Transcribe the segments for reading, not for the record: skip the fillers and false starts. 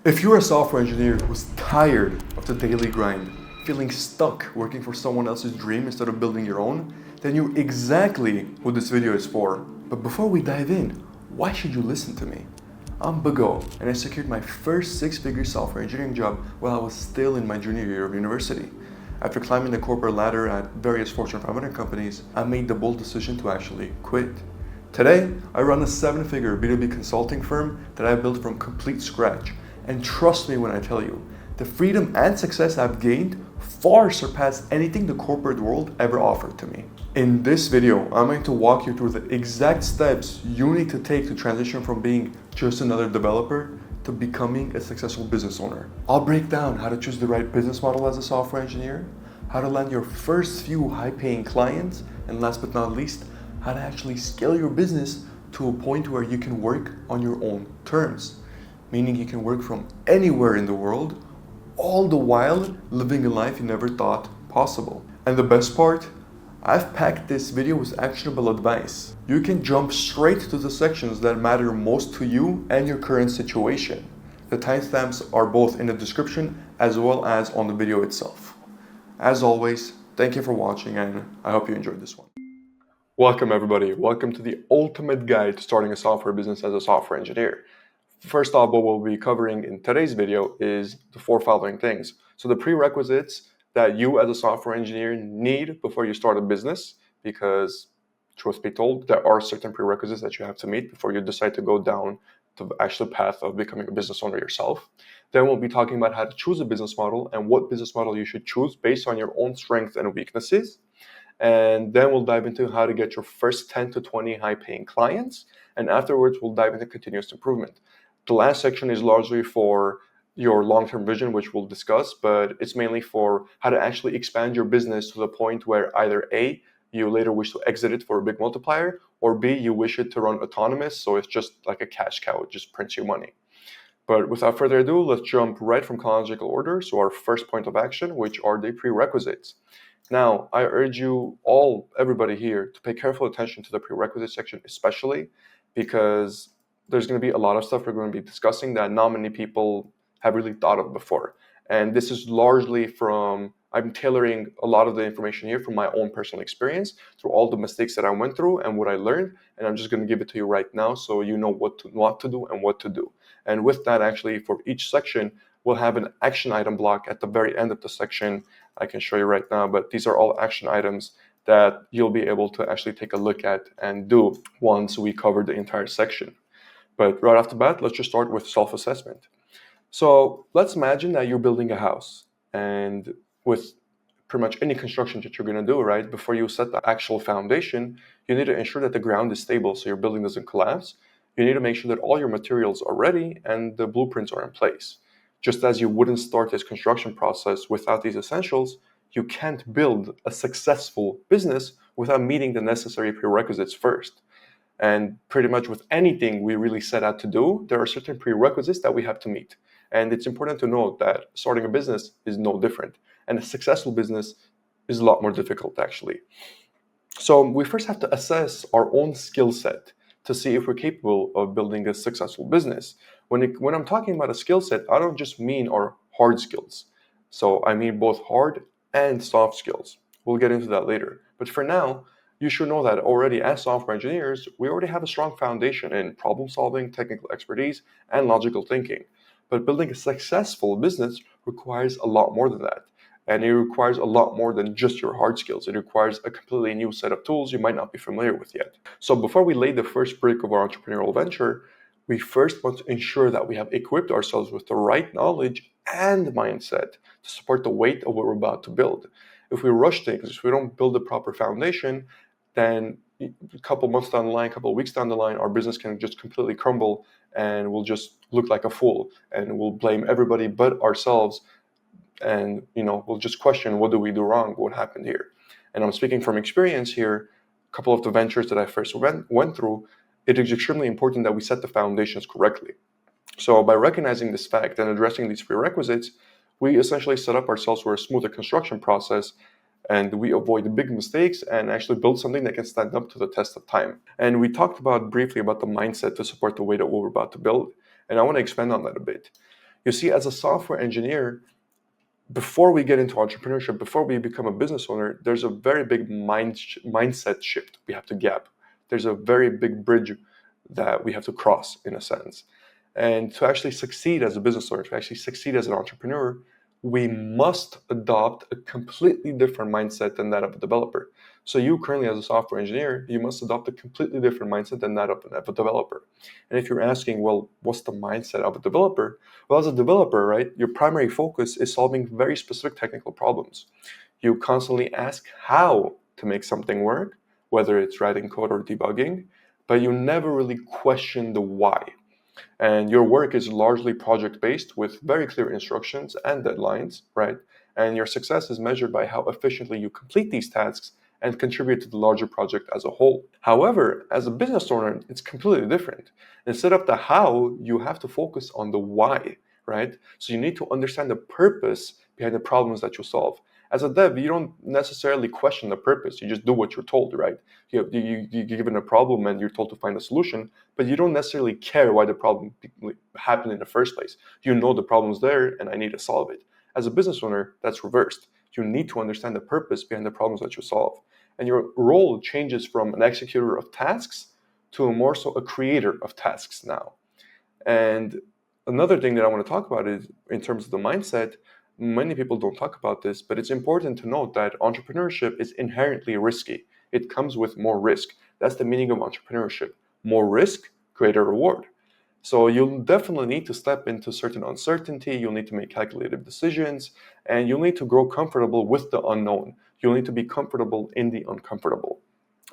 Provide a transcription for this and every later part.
If you're a software engineer who's tired of the daily grind, feeling stuck working for someone else's dream instead of building your own, then you're exactly who this video is for. But before we dive in, why should you listen to me? I'm Bago, and I secured my first six-figure software engineering job while I was still in my junior year of university. After climbing the corporate ladder at various Fortune 500 companies, I made the bold decision to actually quit. Today, I run a seven-figure B2B consulting firm that I built from complete scratch. And trust me when I tell you, the freedom and success I've gained far surpass anything the corporate world ever offered to me. In this video, I'm going to walk you through the exact steps you need to take to transition from being just another developer to becoming a successful business owner. I'll break down how to choose the right business model as a software engineer, how to land your first few high-paying clients, and last but not least, how to actually scale your business to a point where you can work on your own terms. Meaning you can work from anywhere in the world, all the while living a life you never thought possible. And the best part, I've packed this video with actionable advice. You can jump straight to the sections that matter most to you and your current situation. The timestamps are both in the description as well as on the video itself. As always, thank you for watching and I hope you enjoyed this one. Welcome everybody, welcome to the ultimate guide to starting a software business as a software engineer. First off, what we'll be covering in today's video is the four following things. So the prerequisites that you as a software engineer need before you start a business, because truth be told, there are certain prerequisites that you have to meet before you decide to go down the actual path of becoming a business owner yourself. Then we'll be talking about how to choose a business model and what business model you should choose based on your own strengths and weaknesses. And then we'll dive into how to get your first 10 to 20 high-paying clients. And afterwards, we'll dive into continuous improvement. The last section is largely for your long-term vision, which we'll discuss, but it's mainly for how to actually expand your business to the point where either A, you later wish to exit it for a big multiplier, or B, you wish it to run autonomous, so it's just like a cash cow, it just prints you money. But without further ado, let's jump right from chronological order to our first point of action, which are the prerequisites. Now, I urge you all, everybody here, to pay careful attention to the prerequisite section, especially because there's going to be a lot of stuff we're going to be discussing that not many people have really thought of before. And this is largely from, I'm tailoring a lot of the information here from my own personal experience through all the mistakes that I went through and what I learned. And I'm just going to give it to you right now so you know what to do and what to do. And with that, actually, for each section, we'll have an action item block at the very end of the section. I can show you right now, but these are all action items that you'll be able to actually take a look at and do once we cover the entire section. But right off the bat, let's just start with self-assessment. So let's imagine that you're building a house, and with pretty much any construction that you're going to do, right, before you set the actual foundation, you need to ensure that the ground is stable so your building doesn't collapse. You need to make sure that all your materials are ready and the blueprints are in place. Just as you wouldn't start this construction process without these essentials, you can't build a successful business without meeting the necessary prerequisites first. And pretty much with anything we really set out to do, there are certain prerequisites that we have to meet. And it's important to note that starting a business is no different. And a successful business is a lot more difficult, actually. So we first have to assess our own skill set to see if we're capable of building a successful business. When I'm talking about a skill set, I don't just mean our hard skills. So I mean both hard and soft skills. We'll get into that later. But for now, you should know that already as software engineers, we already have a strong foundation in problem solving, technical expertise, and logical thinking. But building a successful business requires a lot more than that. And it requires a lot more than just your hard skills. It requires a completely new set of tools you might not be familiar with yet. So before we lay the first brick of our entrepreneurial venture, we first want to ensure that we have equipped ourselves with the right knowledge and mindset to support the weight of what we're about to build. If we rush things, if we don't build a proper foundation, then a couple months down the line, a couple of weeks down the line, our business can just completely crumble and we'll just look like a fool and we'll blame everybody but ourselves. And we'll just question, what did we do wrong? What happened here? And I'm speaking from experience here. A couple of the ventures that I first went through, it is extremely important that we set the foundations correctly. So by recognizing this fact and addressing these prerequisites, we essentially set up ourselves for a smoother construction process, and we avoid the big mistakes and actually build something that can stand up to the test of time. And we talked briefly about the mindset to support the weight of what we're about to build, and I want to expand on that a bit. You see, as a software engineer, before we get into entrepreneurship, before we become a business owner, there's a very big mindset shift we have to gap. There's a very big bridge that we have to cross, in a sense. And to actually succeed as a business owner, to actually succeed as an entrepreneur, we must adopt a completely different mindset than that of a developer. So you currently, as a software engineer, you must adopt a completely different mindset than that of a developer. And if you're asking, well, what's the mindset of a developer? Well, as a developer, right, your primary focus is solving very specific technical problems. You constantly ask how to make something work, whether it's writing code or debugging, but you never really question the why. And your work is largely project-based with very clear instructions and deadlines, right? And your success is measured by how efficiently you complete these tasks and contribute to the larger project as a whole. However, as a business owner, it's completely different. Instead of the how, you have to focus on the why, right? So you need to understand the purpose behind the problems that you solve. As a dev, you don't necessarily question the purpose. You just do what you're told, right? You're given a problem and you're told to find a solution, but you don't necessarily care why the problem happened in the first place. You know the problem's there and I need to solve it. As a business owner, that's reversed. You need to understand the purpose behind the problems that you solve. And your role changes from an executor of tasks to more so a creator of tasks now. And another thing that I want to talk about is in terms of the mindset, many people don't talk about this, but it's important to note that entrepreneurship is inherently risky. It comes with more risk. That's the meaning of entrepreneurship. More risk, greater reward. So you'll definitely need to step into certain uncertainty, you'll need to make calculated decisions, and you'll need to grow comfortable with the unknown. You'll need to be comfortable in the uncomfortable.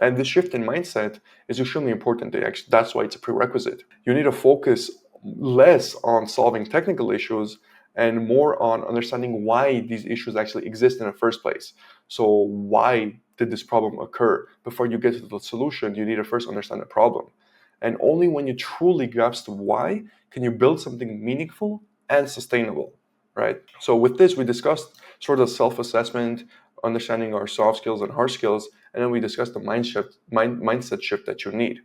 And this shift in mindset is extremely important. That's why it's a prerequisite. You need to focus less on solving technical issues and more on understanding why these issues actually exist in the first place. So why did this problem occur? Before you get to the solution, you need to first understand the problem. And only when you truly grasp the why can you build something meaningful and sustainable, right? So with this, we discussed sort of self-assessment, understanding our soft skills and hard skills, and then we discussed the mindset shift that you need.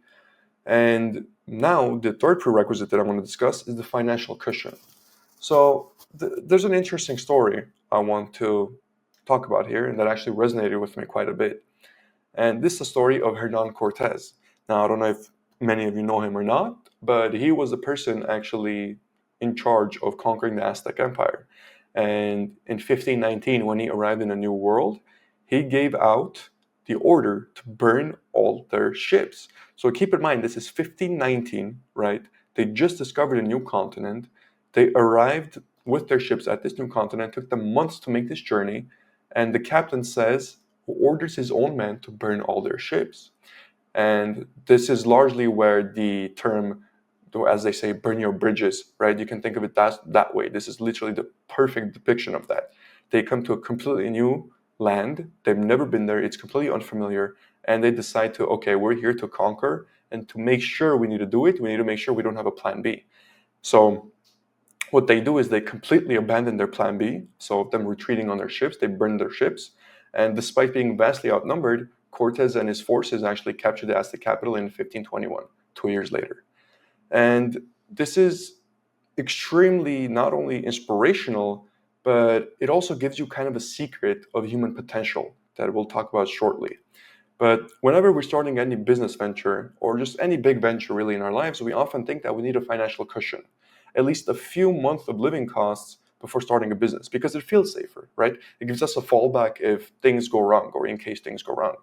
And now the third prerequisite that I want to discuss is the financial cushion. So there's an interesting story I want to talk about here, and that actually resonated with me quite a bit. And this is the story of Hernan Cortez. Now, I don't know if many of you know him or not, but he was the person actually in charge of conquering the Aztec Empire. And in 1519, when he arrived in a new world, he gave out the order to burn all their ships. So keep in mind, this is 1519, right? They just discovered a new continent. They arrived with their ships at this new continent, took them months to make this journey, and the captain says, who orders his own men to burn all their ships. And this is largely where the term, as they say, burn your bridges, right? You can think of it that way. This is literally the perfect depiction of that. They come to a completely new land. They've never been there. It's completely unfamiliar. And they decide to, okay, we're here to conquer. And to make sure we need to do it, we need to make sure we don't have a plan B. So what they do is they completely abandon their plan B. So of them retreating on their ships, they burn their ships. And despite being vastly outnumbered, Cortez and his forces actually captured the Aztec capital in 1521, 2 years later. And this is extremely not only inspirational, but it also gives you kind of a secret of human potential that we'll talk about shortly. But whenever we're starting any business venture or just any big venture really in our lives, we often think that we need a financial cushion, at least a few months of living costs before starting a business, because it feels safer, right? It gives us a fallback if things go wrong or in case things go wrong.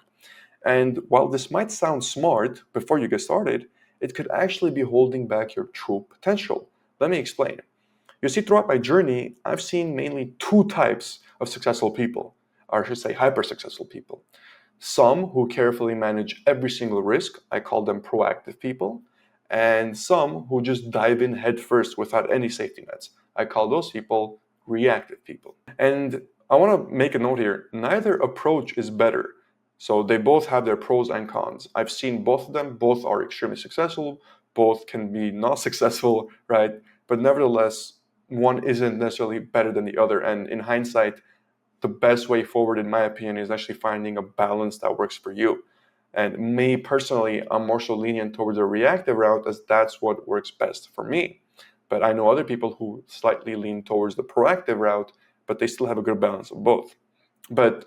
And while this might sound smart before you get started, it could actually be holding back your true potential. Let me explain. You see, throughout my journey, I've seen mainly two types of successful people, or I should say hyper successful people. Some who carefully manage every single risk, I call them proactive people, and some who just dive in headfirst without any safety nets. I call those people reactive people. And I want to make a note here, neither approach is better. So they both have their pros and cons. I've seen both of them, both are extremely successful, both can be not successful, right? But nevertheless, one isn't necessarily better than the other. And in hindsight, the best way forward, in my opinion, is actually finding a balance that works for you. And me personally, I'm more so lenient towards the reactive route as that's what works best for me. But I know other people who slightly lean towards the proactive route, but they still have a good balance of both. But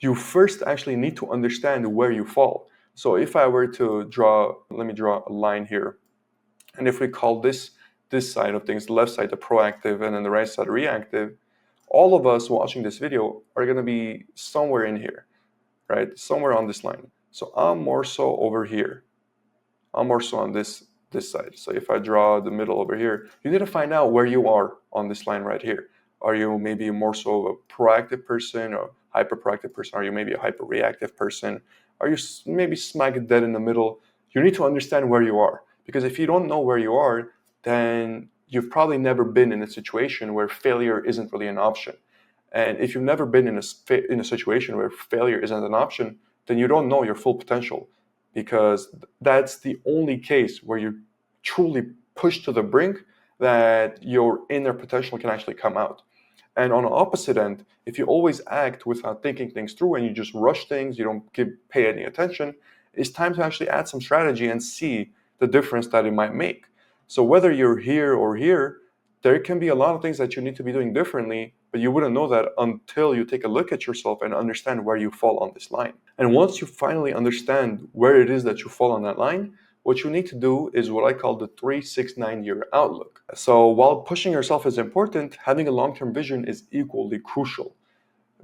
you first actually need to understand where you fall. So if I were to let me draw a line here. And if we call this side of things, the left side the proactive and then the right side reactive, all of us watching this video are going to be somewhere in here, right? Somewhere on this line. So I'm more so over here. I'm more so on this side. So if I draw the middle over here, you need to find out where you are on this line right here. Are you maybe more so a proactive person or hyper proactive person? Are you maybe a hyper reactive person? Are you maybe smack dead in the middle? You need to understand where you are, because if you don't know where you are, then you've probably never been in a situation where failure isn't really an option. And if you've never been in a situation where failure isn't an option, then you don't know your full potential, because that's the only case where you truly push to the brink that your inner potential can actually come out. And on the opposite end, if you always act without thinking things through and you just rush things, you don't pay any attention, it's time to actually add some strategy and see the difference that it might make. So whether you're here or here, there can be a lot of things that you need to be doing differently, but you wouldn't know that until you take a look at yourself and understand where you fall on this line. And once you finally understand where it is that you fall on that line, what you need to do is what I call the 3-6-9 year outlook. So while pushing yourself is important, having a long-term vision is equally crucial,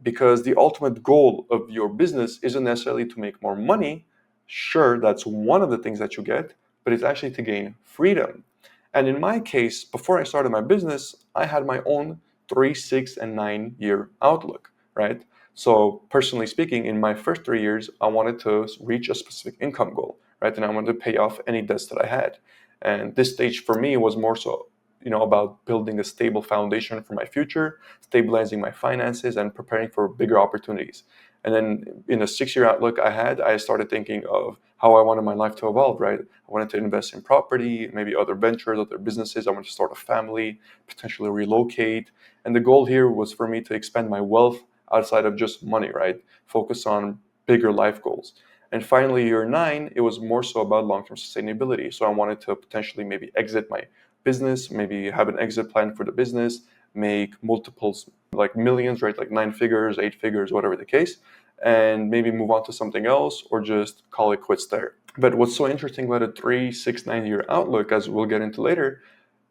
because the ultimate goal of your business isn't necessarily to make more money. Sure, that's one of the things that you get, but it's actually to gain freedom. And in my case, before I started my business, I had my own 3-6-9 year outlook, right? So personally speaking, in my first 3 years, I wanted to reach a specific income goal, right? And I wanted to pay off any debts that I had. And this stage for me was more so, about building a stable foundation for my future, stabilizing my finances, and preparing for bigger opportunities. And then in a 6-year outlook I started thinking of how I wanted my life to evolve, right? I wanted to invest in property, maybe other ventures, other businesses. I wanted to start a family, potentially relocate. And the goal here was for me to expand my wealth outside of just money, right? Focus on bigger life goals. And finally, year 9, it was more so about long-term sustainability. So I wanted to potentially maybe exit my business, maybe have an exit plan for the business, make multiples, like millions, right? Like 9 figures, 8 figures, whatever the case, and maybe move on to something else or just call it quits there. But what's so interesting about a 3-6-9 year outlook, as we'll get into later,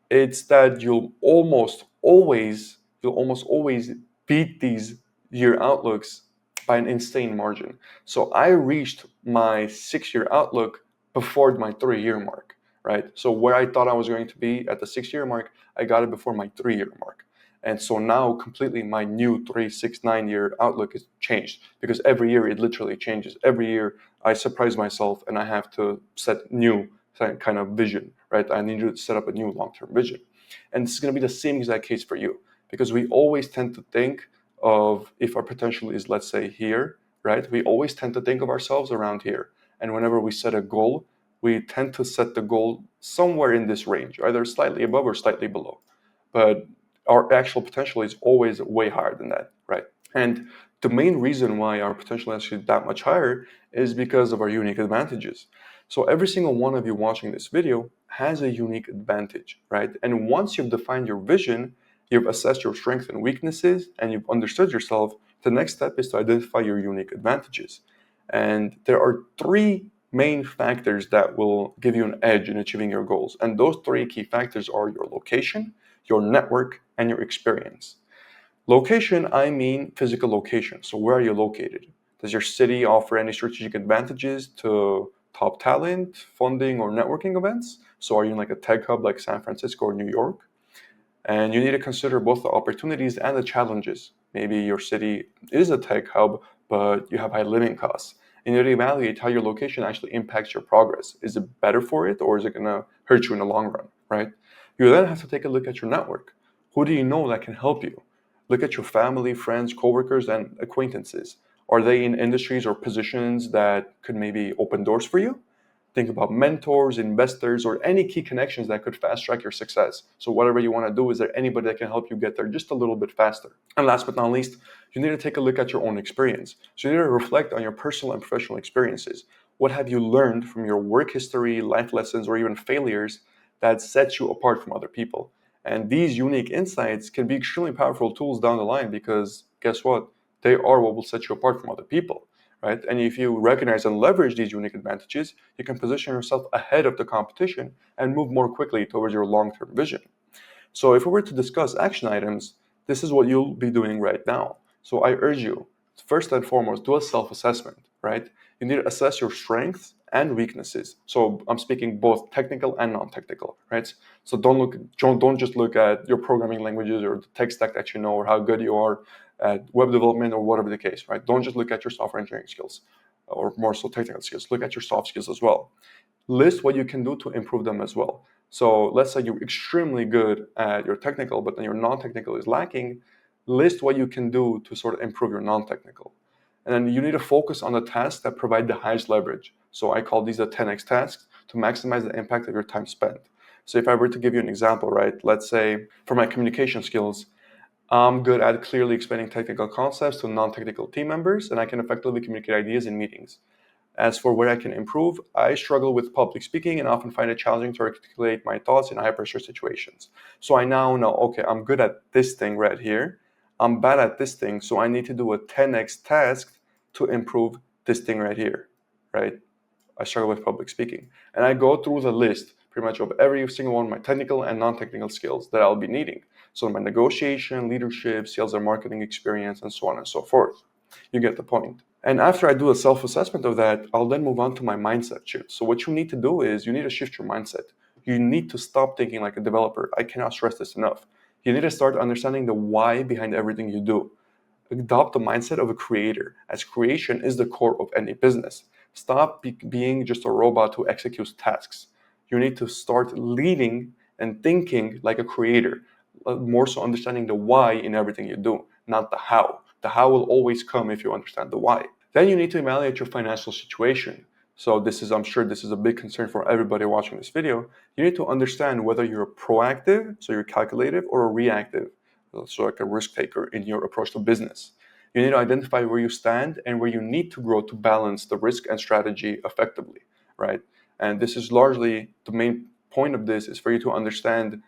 it's that you'll almost always beat these year outlooks by an insane margin. So I reached my 6-year outlook before my 3-year mark, right? So where I thought I was going to be at the 6-year mark, I got it before my 3-year mark. And so now completely my new 3-6-9 year outlook is changed, because every year it literally changes. Every year I surprise myself and I have to set new kind of vision, right? I need to set up a new long-term vision. And this is going to be the same exact case for you, because we always tend to think of, if our potential is, let's say, here, right? We always tend to think of ourselves around here. And whenever we set a goal, we tend to set the goal somewhere in this range, either slightly above or slightly below. But our actual potential is always way higher than that, right? And the main reason why our potential is actually that much higher is because of our unique advantages. So every single one of you watching this video has a unique advantage, right? And once you've defined your vision, you've assessed your strengths and weaknesses, and you've understood yourself, the next step is to identify your unique advantages. And there are 3 main factors that will give you an edge in achieving your goals. And those 3 key factors are your location, your network, and your experience. Location, I mean physical location. So where are you located? Does your city offer any strategic advantages to top talent, funding, or networking events? So are you in like a tech hub like San Francisco or New York? And you need to consider both the opportunities and the challenges. Maybe your city is a tech hub, but you have high living costs. And you need to evaluate how your location actually impacts your progress. Is it better for it, or is it going to hurt you in the long run, right? You then have to take a look at your network. Who do you know that can help you? Look at your family, friends, coworkers, and acquaintances. Are they in industries or positions that could maybe open doors for you? Think about mentors, investors, or any key connections that could fast track your success. So whatever you want to do, is there anybody that can help you get there just a little bit faster? And last but not least, you need to take a look at your own experience. So you need to reflect on your personal and professional experiences. What have you learned from your work history, life lessons, or even failures that sets you apart from other people? And these unique insights can be extremely powerful tools down the line because guess what? They are what will set you apart from other people, right? And if you recognize and leverage these unique advantages, you can position yourself ahead of the competition and move more quickly towards your long-term vision. So if we were to discuss action items, this is what you'll be doing right now. So I urge you, first and foremost, do a self-assessment, right? You need to assess your strengths and weaknesses. So I'm speaking both technical and non-technical, right? So don't just look at your programming languages or the tech stack that you know or how good you are at web development or whatever the case, right? Don't just look at your software engineering skills or more so technical skills. Look at your soft skills as well. List what you can do to improve them as well. So let's say you're extremely good at your technical, but then your non-technical is lacking. List what you can do to sort of improve your non-technical. And then you need to focus on the tasks that provide the highest leverage. So I call these the 10x tasks to maximize the impact of your time spent. So if I were to give you an example, right, let's say for my communication skills, I'm good at clearly explaining technical concepts to non-technical team members, and I can effectively communicate ideas in meetings. As for where I can improve, I struggle with public speaking and often find it challenging to articulate my thoughts in high pressure situations. So I now know, okay, I'm good at this thing right here. I'm bad at this thing, so I need to do a 10x task to improve this thing right here, right? I struggle with public speaking. And I go through the list pretty much of every single one of my technical and non-technical skills that I'll be needing. So my negotiation, leadership, sales and marketing experience, and so on and so forth. You get the point. And after I do a self-assessment of that, I'll then move on to my mindset shift. So what you need to do is you need to shift your mindset. You need to stop thinking like a developer. I cannot stress this enough. You need to start understanding the why behind everything you do. Adopt the mindset of a creator, as creation is the core of any business. Stop being just a robot who executes tasks. You need to start leading and thinking like a creator, more so understanding the why in everything you do, not the how. The how will always come if you understand the why. Then you need to evaluate your financial situation. So I'm sure this is a big concern for everybody watching this video. You need to understand whether you're proactive, so you're calculative, or reactive, so like a risk taker in your approach to business. You need to identify where you stand and where you need to grow to balance the risk and strategy effectively, right? And this is largely the main point of this is for you to understand,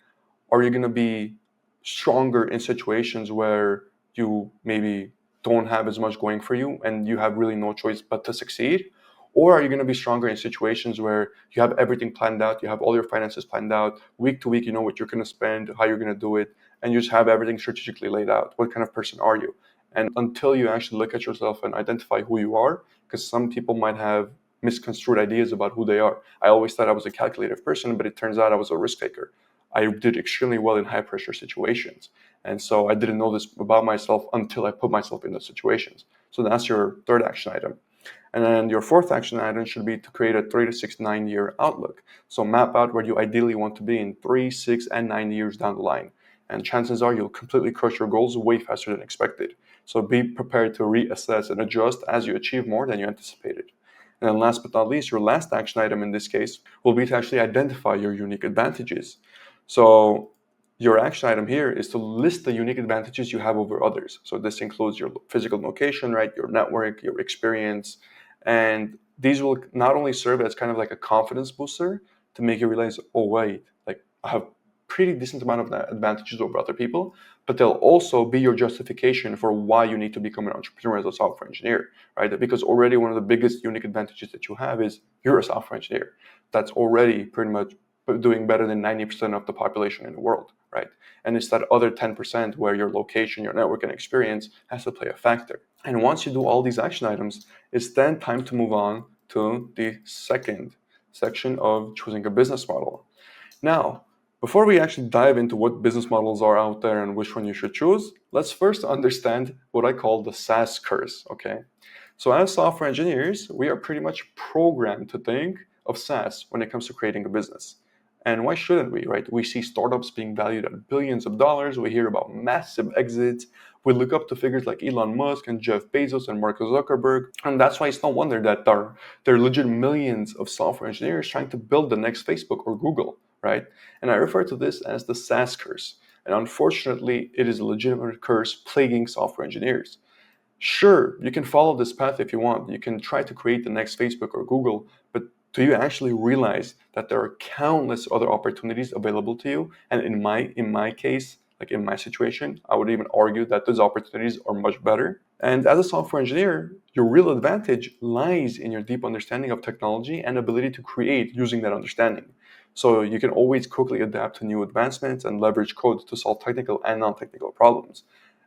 are you going to be stronger in situations where you maybe don't have as much going for you and you have really no choice but to succeed? Or are you going to be stronger in situations where you have everything planned out, you have all your finances planned out, week to week, you know what you're going to spend, how you're going to do it, and you just have everything strategically laid out? What kind of person are you? And until you actually look at yourself and identify who you are, because some people might have misconstrued ideas about who they are. I always thought I was a calculative person, but it turns out I was a risk taker. I did extremely well in high pressure situations. And so I didn't know this about myself until I put myself in those situations. So that's your third action item. And then your fourth action item should be to create a 3 to 6, 9 year outlook. So map out where you ideally want to be in 3, 6, and 9 years down the line. And chances are you'll completely crush your goals way faster than expected. So be prepared to reassess and adjust as you achieve more than you anticipated. And then last but not least, your last action item in this case will be to actually identify your unique advantages. So your action item here is to list the unique advantages you have over others. So this includes your physical location, right? Your network, your experience. And these will not only serve as kind of like a confidence booster to make you realize, oh wait, like I have pretty decent amount of advantages over other people, but they'll also be your justification for why you need to become an entrepreneur as a software engineer, right? Because already one of the biggest unique advantages that you have is you're a software engineer. That's already pretty much doing better than 90% of the population in the world, right? And it's that other 10% where your location, your network, and experience has to play a factor. And once you do all these action items, it's then time to move on to the second section of choosing a business model. Now, before we actually dive into what business models are out there and which one you should choose, let's first understand what I call the SaaS curse, okay? So as software engineers, we are pretty much programmed to think of SaaS when it comes to creating a business. And why shouldn't we, right? We see startups being valued at billions of dollars. We hear about massive exits. We look up to figures like Elon Musk and Jeff Bezos and Mark Zuckerberg. And that's why it's no wonder that there are legit millions of software engineers trying to build the next Facebook or Google, right? And I refer to this as the SaaS curse. And unfortunately, it is a legitimate curse plaguing software engineers. Sure, you can follow this path if you want. You can try to create the next Facebook or Google, but Do you actually realize that there are countless other opportunities available to you? And in my case, like in my situation, I would even argue that those opportunities are much better. And as a software engineer, your real advantage lies in your deep understanding of technology and ability to create using that understanding. So you can always quickly adapt to new advancements and leverage code to solve technical and non-technical problems.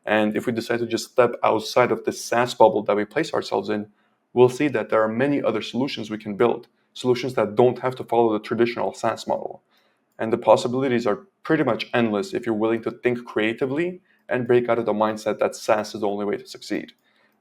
And if we decide to just step outside of the SaaS bubble that we place ourselves in, we'll see that there are many other solutions we can build, solutions that don't have to follow the traditional SaaS model. And the possibilities are pretty much endless if you're willing to think creatively and break out of the mindset that SaaS is the only way to succeed.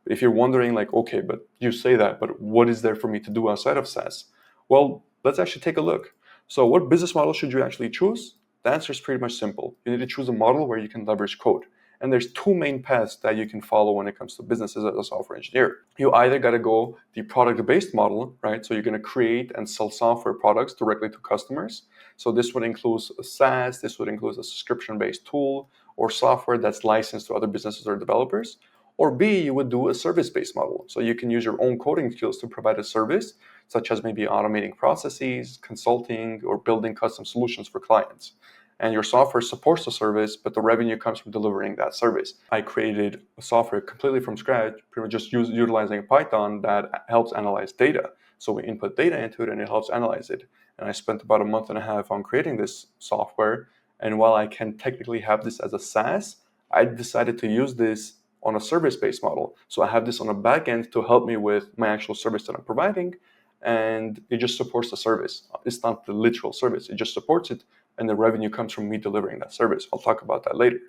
If you're wondering, like, okay, but you say that, but what is there for me to do outside of SaaS? Well, let's actually take a look. So, what business model should you actually choose? The answer is pretty much simple. You need to choose a model where you can leverage code. And there's two main paths that you can follow when it comes to businesses as a software engineer. You either got to go the product-based model, right? So you're going to create and sell software products directly to customers. So this would include a SaaS, this would include a subscription-based tool or software that's licensed to other businesses or developers. Or B, you would do a service-based model. So you can use your own coding skills to provide a service, such as maybe automating processes, consulting, or building custom solutions for clients. And your software supports the service, but the revenue comes from delivering that service. I created a software completely from scratch, pretty much just utilizing Python that helps analyze data. So we input data into it and it helps analyze it. And I spent about a month and a half on creating this software. And while I can technically have this as a SaaS, I decided to use this on a service-based model. So I have this on a back end to help me with my actual service that I'm providing. And it just supports the service. It's not the literal service, it just supports it, and the revenue comes from me delivering that service. I'll talk about that later.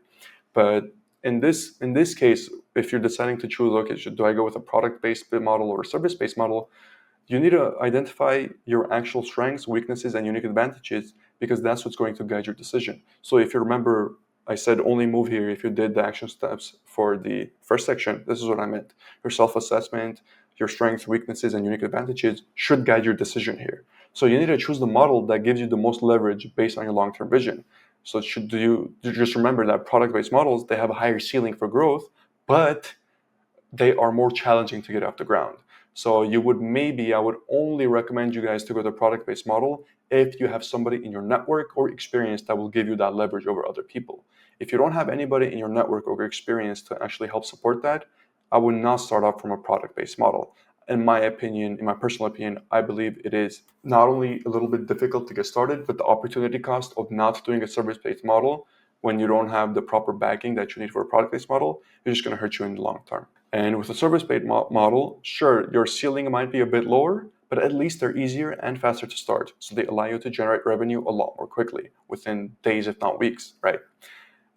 But in this case, if you're deciding to choose, okay, do I go with a product-based model or a service-based model, you need to identify your actual strengths, weaknesses, and unique advantages, because that's what's going to guide your decision. So if you remember, I said only move here if you did the action steps for the first section. This is what I meant. Your self-assessment, your strengths, weaknesses, and unique advantages should guide your decision here. So you need to choose the model that gives you the most leverage based on your long-term vision. So you just remember that product-based models, they have a higher ceiling for growth, but they are more challenging to get off the ground. So I would only recommend you guys to go to the product-based model if you have somebody in your network or experience that will give you that leverage over other people. If you don't have anybody in your network or experience to actually help support that, I would not start off from a product-based model. In my opinion, in my personal opinion, I believe it is not only a little bit difficult to get started, but the opportunity cost of not doing a service-based model when you don't have the proper backing that you need for a product-based model is just going to hurt you in the long term. And with a service-based model, sure, your ceiling might be a bit lower, but at least they're easier and faster to start. So they allow you to generate revenue a lot more quickly, within days, if not weeks, right?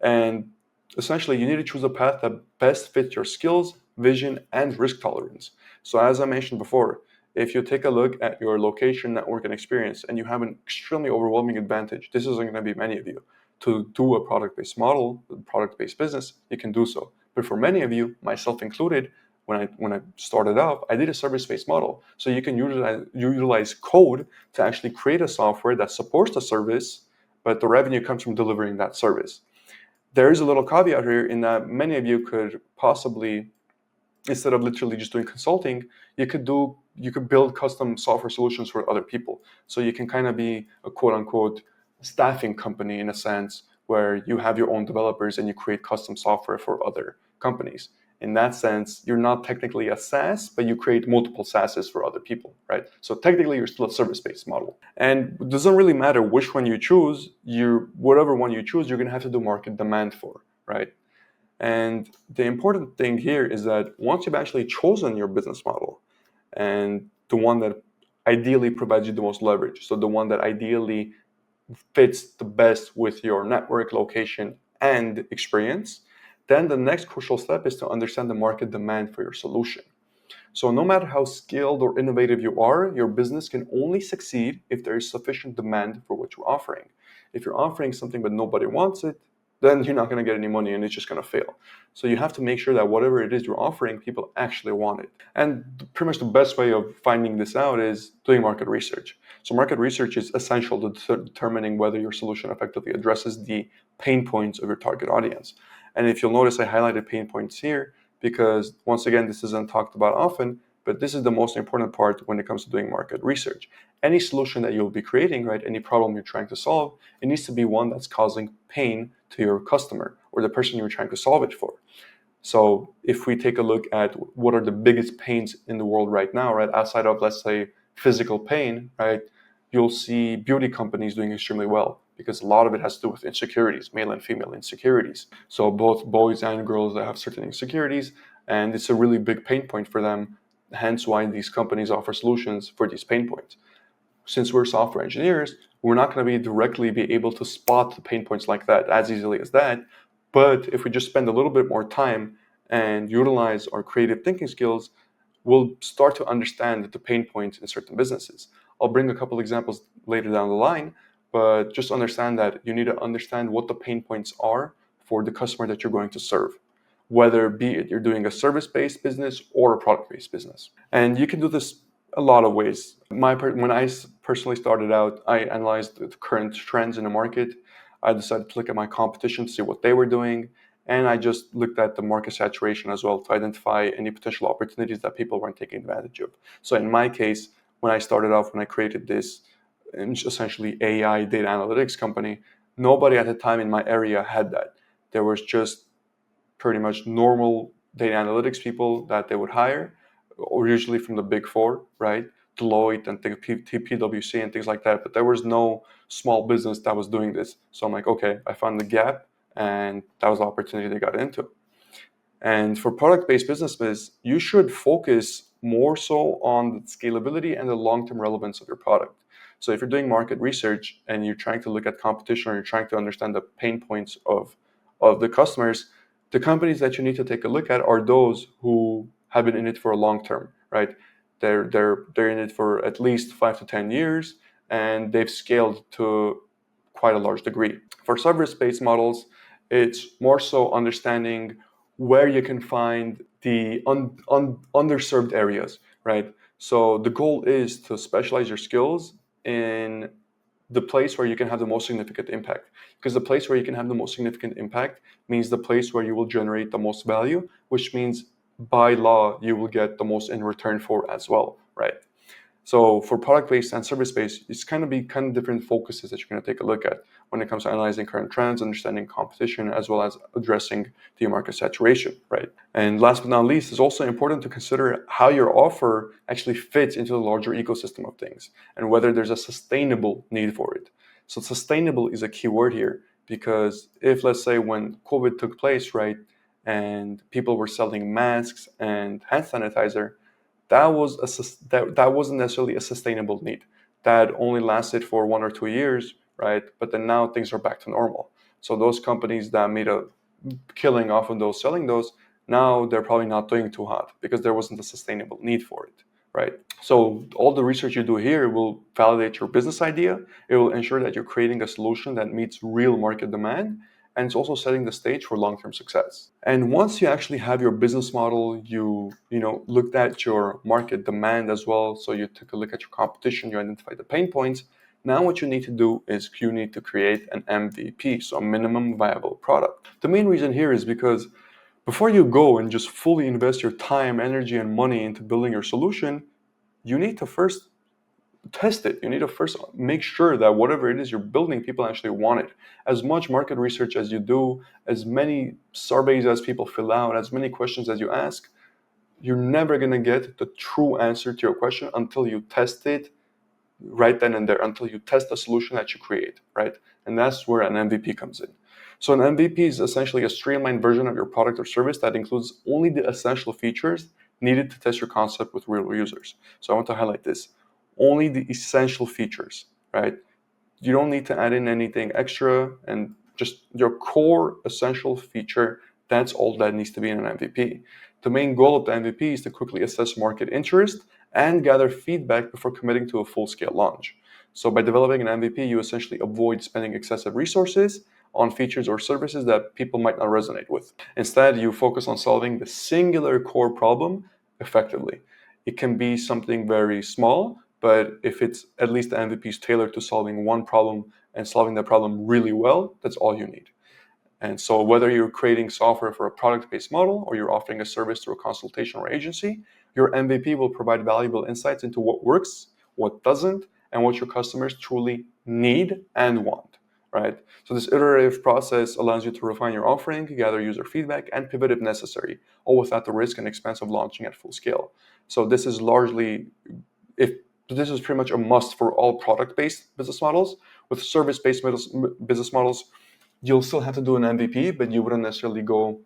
And essentially, you need to choose a path that best fits your skills, vision, and risk tolerance. So as I mentioned before, if you take a look at your location, network, and experience, and you have an extremely overwhelming advantage, this isn't going to be many of you, to do a product-based model, product-based business, you can do so. But for many of you, myself included, when I started off, I did a service-based model. So you can utilize code to actually create a software that supports the service, but the revenue comes from delivering that service. There is a little caveat here in that many of you could possibly, instead of literally just doing consulting, you could build custom software solutions for other people. So you can kind of be a quote unquote staffing company in a sense, where you have your own developers and you create custom software for other companies. In that sense, you're not technically a SaaS, but you create multiple SaaSes for other people, right? So technically you're still a service-based model. And it doesn't really matter which one you choose, whatever one you choose, you're gonna have to do market demand for, right? And the important thing here is that once you've actually chosen your business model and the one that ideally provides you the most leverage, so the one that ideally fits the best with your network, location, and experience, then the next crucial step is to understand the market demand for your solution. So no matter how skilled or innovative you are, your business can only succeed if there is sufficient demand for what you're offering. If you're offering something but nobody wants it, then you're not going to get any money and it's just going to fail. So you have to make sure that whatever it is you're offering, people actually want it. And pretty much the best way of finding this out is doing market research. So market research is essential to determining whether your solution effectively addresses the pain points of your target audience. And if you'll notice, I highlighted pain points here because, once again, this isn't talked about often, But this is the most important part when it comes to doing market research. Any solution that you'll be creating, right, any problem you're trying to solve, it needs to be one that's causing pain to your customer or the person you're trying to solve it for. So if we take a look at what are the biggest pains in the world right now, right, outside of, let's say, physical pain, right, you'll see beauty companies doing extremely well because a lot of it has to do with insecurities, male and female insecurities. So both boys and girls that have certain insecurities, and it's a really big pain point for them, hence why these companies offer solutions for these pain points. Since we're software engineers, we're not going to be directly be able to spot the pain points like that as easily as that. But if we just spend a little bit more time and utilize our creative thinking skills, we'll start to understand the pain points in certain businesses. I'll bring a couple examples later down the line, but just understand that you need to understand what the pain points are for the customer that you're going to serve, whether be it you're doing a service-based business or a product-based business. And you can do this a lot of ways. When I personally started out, I analyzed the current trends in the market. I decided to look at my competition to see what they were doing. And I just looked at the market saturation as well to identify any potential opportunities that people weren't taking advantage of. So in my case, when I started off, when I created this essentially AI data analytics company, nobody at the time in my area had that. There was just pretty much normal data analytics people that they would hire, or usually from the big four, right? Deloitte and PwC and things like that. But there was no small business that was doing this. So I'm like, okay, I found the gap, and that was the opportunity they got into. And for product-based businesses, you should focus more so on the scalability and the long-term relevance of your product. So if you're doing market research and you're trying to look at competition or you're trying to understand the pain points of the customers, the companies that you need to take a look at are those who have been in it for a long term, right? They're in it for at least 5 to 10 years, and they've scaled to quite a large degree. For service-based models, it's more so understanding where you can find the underserved areas, right? So the goal is to specialize your skills in the place where you can have the most significant impact. Because the place where you can have the most significant impact means the place where you will generate the most value, which means by law, you will get the most in return for as well, right? So for product-based and service-based, it's kind of different focuses that you're going to take a look at when it comes to analyzing current trends, understanding competition, as well as addressing the market saturation, right? And last but not least, it's also important to consider how your offer actually fits into the larger ecosystem of things and whether there's a sustainable need for it. So sustainable is a key word here because if, let's say, when COVID took place, right, and people were selling masks and hand sanitizer, that wasn't necessarily a sustainable need. That only lasted for 1 or 2 years, right? But then now things are back to normal. So those companies that made a killing off of those selling those, now they're probably not doing too hot because there wasn't a sustainable need for it, right? So all the research you do here will validate your business idea. It will ensure that you're creating a solution that meets real market demand, and it's also setting the stage for long-term success. And once you actually have your business model, you looked at your market demand as well. So you took a look at your competition, you identify the pain points. Now what you need to do is you need to create an MVP, so a minimum viable product. The main reason here is because before you go and just fully invest your time, energy, and money into building your solution, you need to first test it. You need to first make sure that whatever it is you're building, people actually want it. As much market research as you do, as many surveys as people fill out, as many questions as you ask, you're never going to get the true answer to your question until you test it right then and there, until you test the solution that you create, right? And that's where an MVP comes in. So an MVP is essentially a streamlined version of your product or service that includes only the essential features needed to test your concept with real users. So I want to highlight this. Only the essential features, right? You don't need to add in anything extra, and just your core essential feature, that's all that needs to be in an MVP. The main goal of the MVP is to quickly assess market interest and gather feedback before committing to a full-scale launch. So by developing an MVP, you essentially avoid spending excessive resources on features or services that people might not resonate with. Instead, you focus on solving the singular core problem effectively. It can be something very small, but if it's at least the MVP is tailored to solving one problem and solving that problem really well, that's all you need. And so whether you're creating software for a product-based model or you're offering a service through a consultation or agency, Your MVP will provide valuable insights into what works, what doesn't, and what your customers truly need and want, right? So this iterative process allows you to refine your offering, gather user feedback, and pivot if necessary, all without the risk and expense of launching at full scale. So this is largely, if this is pretty much a must for all product-based business models. With service-based business models, you'll still have to do an MVP, but you wouldn't necessarily go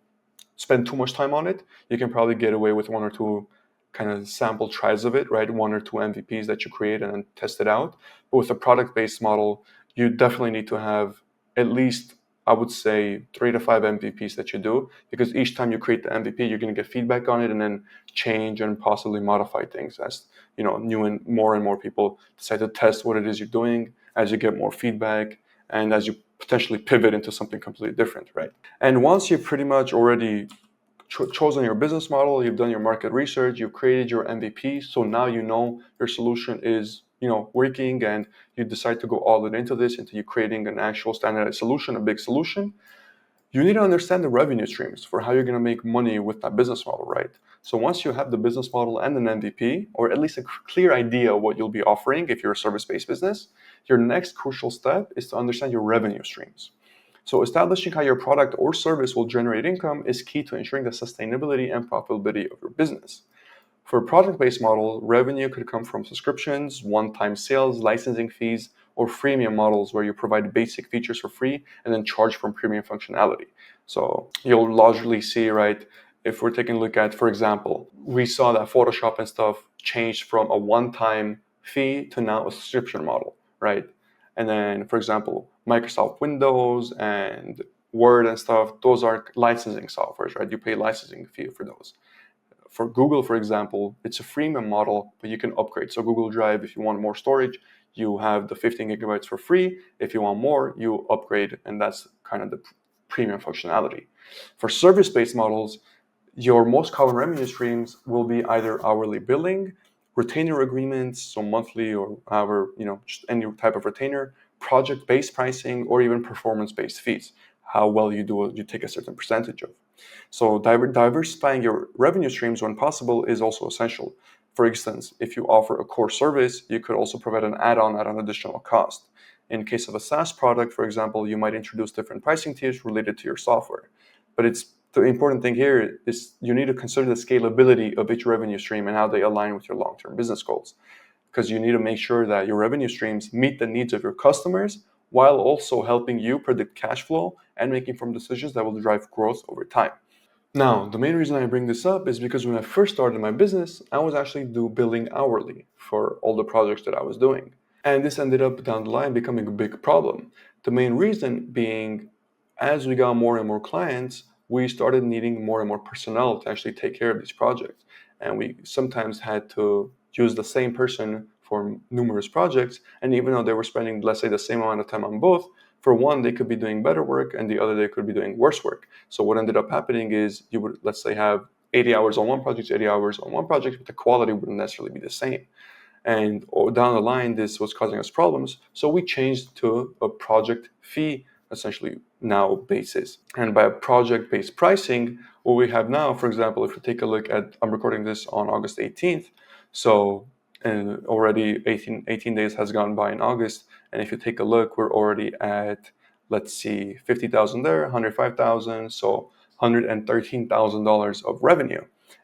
spend too much time on it. You can probably get away with one or two kind of sample tries of it, right? One or two MVPs that you create and then test it out. But with a product-based model, you definitely need to have at least, I would say, 3 to 5 MVPs that you do, because each time you create the MVP, you're going to get feedback on it and then change and possibly modify things as new and more people decide to test what it is you're doing, as you get more feedback and as you potentially pivot into something completely different, right? And once you've pretty much already chosen your business model, you've done your market research, you've created your MVP, so now you know your solution is working, and you decide to go all in into this, into you creating an actual standardized solution, a big solution. You need to understand the revenue streams for how you're going to make money with that business model, right? So once you have the business model and an MVP, or at least a clear idea of what you'll be offering if you're a service-based business, your next crucial step is to understand your revenue streams. So establishing how your product or service will generate income is key to ensuring the sustainability and profitability of your business. For a project-based model, revenue could come from subscriptions, one-time sales, licensing fees, or freemium models where you provide basic features for free and then charge for premium functionality. So you'll largely see, right, if we're taking a look at, for example, we saw that Photoshop and stuff changed from a one-time fee to now a subscription model, right? And then, for example, Microsoft Windows and Word and stuff, those are licensing softwares, right? You pay licensing fee for those. For Google, for example, it's a freemium model, but you can upgrade. So Google Drive, if you want more storage, you have the 15 gigabytes for free. If you want more, you upgrade, and that's kind of the premium functionality. For service-based models, your most common revenue streams will be either hourly billing, retainer agreements, so monthly or however, just any type of retainer, project-based pricing, or even performance-based fees. How well you do it, you take a certain percentage of. So diversifying your revenue streams when possible is also essential. For instance, if you offer a core service, you could also provide an add-on at an additional cost. In case of a SaaS product, for example, you might introduce different pricing tiers related to your software. But the important thing here is you need to consider the scalability of each revenue stream and how they align with your long-term business goals. Because you need to make sure that your revenue streams meet the needs of your customers while also helping you predict cash flow and make informed decisions that will drive growth over time. Now, the main reason I bring this up is because when I first started my business, I was actually billing hourly for all the projects that I was doing. And this ended up down the line becoming a big problem. The main reason being, as we got more and more clients, we started needing more and more personnel to actually take care of these projects. And we sometimes had to use the same person for numerous projects. And even though they were spending, let's say, the same amount of time on both, for one, they could be doing better work, and the other, they could be doing worse work. So what ended up happening is you would, let's say, have 80 hours on one project, 80 hours on one project, but the quality wouldn't necessarily be the same. And down the line, this was causing us problems. So we changed to a project fee, essentially now basis. And by project-based pricing, what we have now, for example, if you take a look at, I'm recording this on August 18th. So and already 18 days has gone by in August. And if you take a look, we're already at, let's see, 50,000 there, 105,000. So $113,000 of revenue.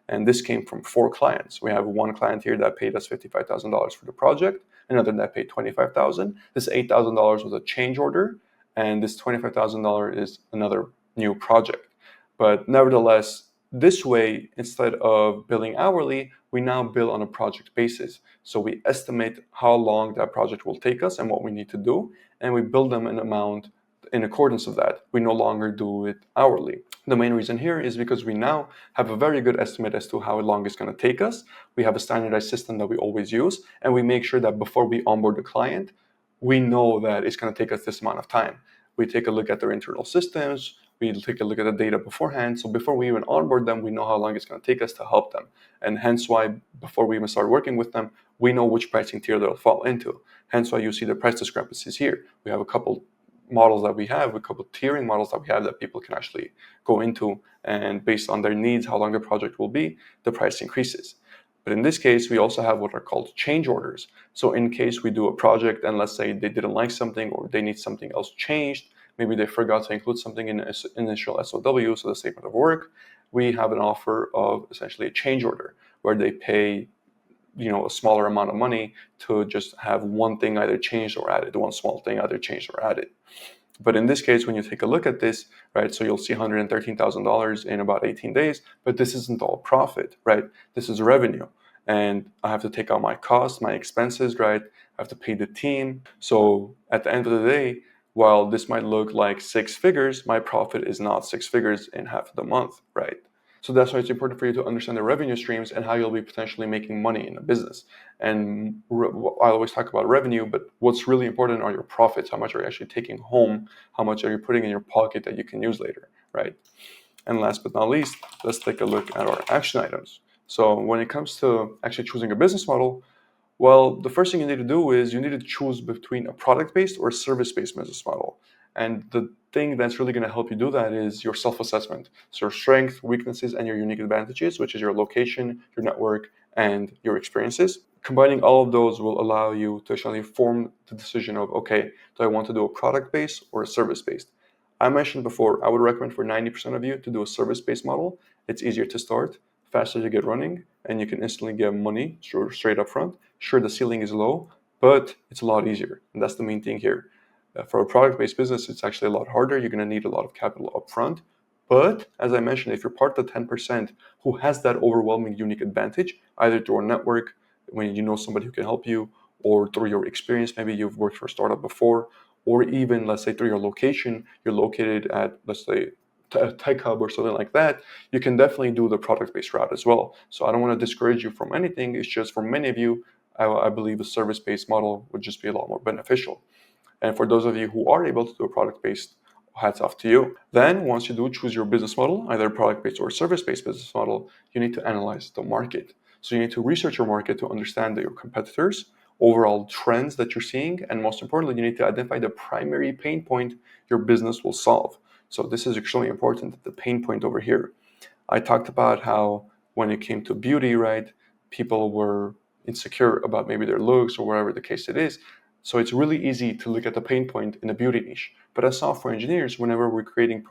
And this came from 4 clients. We have one client here that paid us $55,000 for the project, another that paid $25,000. This $8,000 was a change order, and this $25,000 is another new project. But nevertheless, this way, instead of billing hourly, we now bill on a project basis. So we estimate how long that project will take us and what we need to do, and we bill them an amount in accordance with that. We no longer do it hourly. The main reason here is because we now have a very good estimate as to how long it's going to take us. We have a standardized system that we always use, and we make sure that before we onboard the client, we know that it's going to take us this amount of time. We take a look at their internal systems, we take a look at the data beforehand. So before we even onboard them, we know how long it's going to take us to help them. And hence why before we even start working with them, we know which pricing tier they'll fall into. Hence why you see the price discrepancies here. We have a couple models that we have, a couple tiering models that we have that people can actually go into, and based on their needs, how long the project will be, the price increases. But in this case, we also have what are called change orders. So in case we do a project and let's say they didn't like something or they need something else changed, maybe they forgot to include something in the initial SOW, so the statement of work, we have an offer of essentially a change order where they pay a smaller amount of money to just have one thing either changed or added, one small thing either changed or added. But in this case, when you take a look at this, right, so you'll see $113,000 in about 18 days, but this isn't all profit, right? This is revenue. And I have to take out my costs, my expenses, right? I have to pay the team. So at the end of the day, while this might look like six figures, my profit is not six figures in half of the month, right? So that's why it's important for you to understand the revenue streams and how you'll be potentially making money in a business. And I always talk about revenue, but what's really important are your profits. How much are you actually taking home? How much are you putting in your pocket that you can use later, right? And last but not least, let's take a look at our action items. So when it comes to actually choosing a business model, well, the first thing you need to do is you need to choose between a product-based or a service-based business model. And the thing that's really going to help you do that is your self-assessment. So your strengths, weaknesses, and your unique advantages, which is your location, your network, and your experiences. Combining all of those will allow you to actually form the decision of, okay, do I want to do a product-based or a service-based? I mentioned before, I would recommend for 90% of you to do a service-based model. It's easier to start, faster to get running, and you can instantly get money straight up front. Sure, the ceiling is low, but it's a lot easier. And that's the main thing here. For a product-based business, it's actually a lot harder. You're going to need a lot of capital up front. But as I mentioned, if you're part of the 10% who has that overwhelming unique advantage, either through a network, when you know somebody who can help you, or through your experience, maybe you've worked for a startup before, or even, let's say, through your location, you're located at, let's say, a tech hub or something like that, you can definitely do the product-based route as well. So I don't want to discourage you from anything. It's just for many of you, I believe a service-based model would just be a lot more beneficial. And for those of you who are able to do a product-based, hats off to you. Then once you do choose your business model, either a product-based or service-based business model, you need to analyze the market. So you need to research your market to understand your competitors, overall trends that you're seeing, and most importantly, you need to identify the primary pain point your business will solve. So this is extremely important, the pain point over here. I talked about how when it came to beauty, right, people were insecure about maybe their looks or whatever the case it is. So it's really easy to look at the pain point in the beauty niche. But as software engineers, whenever we're creating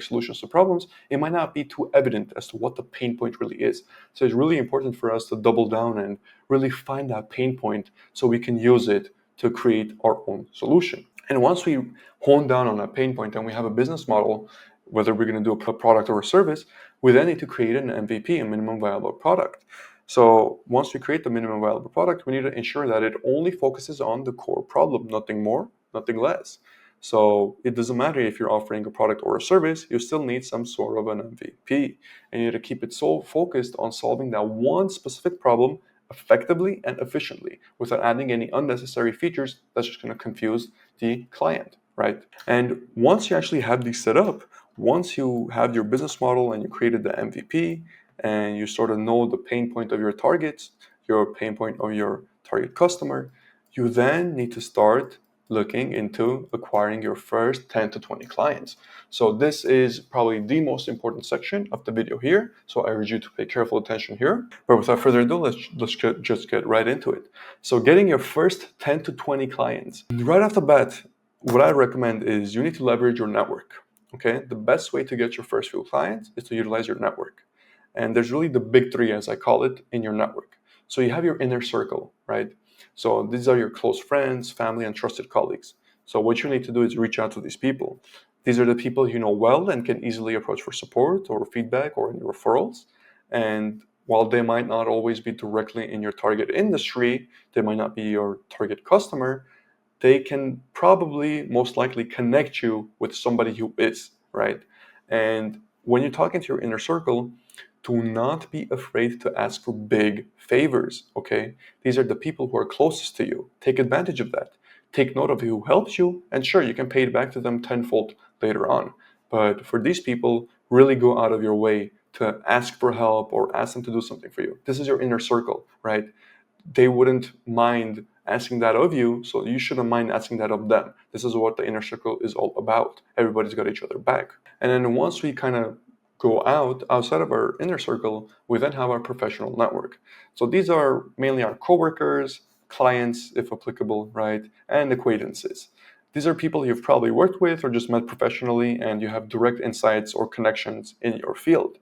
solutions to problems, it might not be too evident as to what the pain point really is. So it's really important for us to double down and really find that pain point so we can use it to create our own solution. And once we hone down on that pain point and we have a business model, whether we're going to do a product or a service, we then need to create an MVP, a minimum viable product. So once we create the minimum viable product, we need to ensure that it only focuses on the core problem, nothing more, nothing less. So it doesn't matter if you're offering a product or a service, you still need some sort of an MVP. And you need to keep it so focused on solving that one specific problem effectively and efficiently without adding any unnecessary features that's just going to confuse the client, right? And once you actually have these set up, once you have your business model and you created the MVP and you sort of know the pain point of your targets, your pain point of your target customer, you then need to start looking into acquiring your first 10 to 20 clients. So this is probably the most important section of the video here. So I urge you to pay careful attention here. But without further ado, let's just get right into it. So getting your first 10 to 20 clients. Right off the bat, what I recommend is you need to leverage your network. Okay, the best way to get your first few clients is to utilize your network. And there's really the big three, as I call it, in your network. So you have your inner circle, right? So these are your close friends, family, and trusted colleagues. So what you need to do is reach out to these people. These are the people you know well and can easily approach for support or feedback or any referrals. And while they might not always be directly in your target industry, they might not be your target customer, they can probably most likely connect you with somebody who is, right? And when you're talking to your inner circle, do not be afraid to ask for big favors, okay? These are the people who are closest to you. Take advantage of that. Take note of who helps you, and sure, you can pay it back to them tenfold later on. But for these people, really go out of your way to ask for help or ask them to do something for you. This is your inner circle, right? They wouldn't mind asking that of you, so you shouldn't mind asking that of them. This is what the inner circle is all about. Everybody's got each other back. And then once we kind of go outside of our inner circle, we then have our professional network. So these are mainly our coworkers, clients, if applicable, right, and acquaintances. These are people you've probably worked with or just met professionally, and you have direct insights or connections in your field.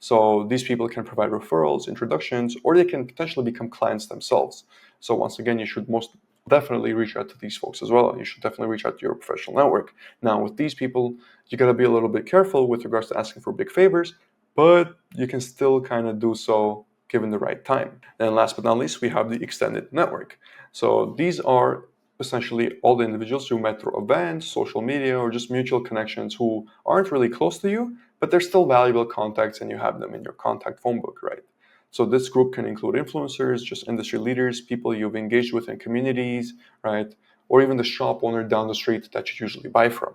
So these people can provide referrals, introductions, or they can potentially become clients themselves. So once again, you should most definitely reach out to these folks as well. You should definitely reach out to your professional network. Now, with these people, you got to be a little bit careful with regards to asking for big favors, but you can still kind of do so given the right time. And last but not least, we have the extended network. So these are essentially all the individuals you met through events, social media, or just mutual connections who aren't really close to you, but they're still valuable contacts and you have them in your contact phone book, right? So this group can include influencers, just industry leaders, people you've engaged with in communities, right? Or even the shop owner down the street that you usually buy from.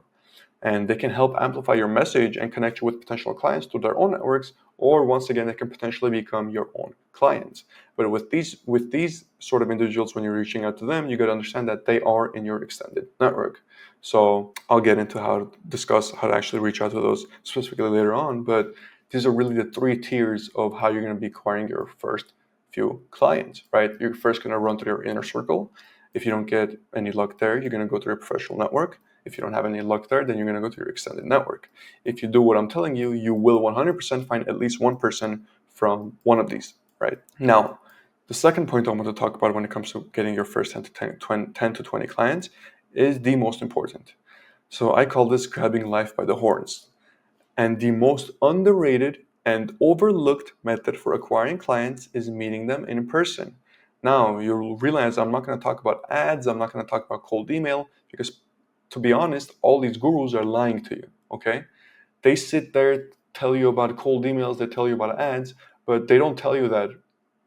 And they can help amplify your message and connect you with potential clients through their own networks, or once again, they can potentially become your own clients. But with these sort of individuals, when you're reaching out to them, you got to understand that they are in your extended network. So I'll get into how to discuss how to actually reach out to those specifically later on. But these are really the three tiers of how you're going to be acquiring your first few clients, right? You're first going to run through your inner circle. If you don't get any luck there, you're going to go to your professional network. If you don't have any luck there, then you're going to go to your extended network. If you do what I'm telling you, you will 100% find at least one person from one of these, right? Now, the second point I want to talk about when it comes to getting your first 10 to 20 clients is the most important. So I call this grabbing life by the horns. And the most underrated and overlooked method for acquiring clients is meeting them in person. Now, you'll realize I'm not going to talk about ads, I'm not going to talk about cold email, because to be honest, all these gurus are lying to you, okay? They sit there, tell you about cold emails, they tell you about ads, but they don't tell you that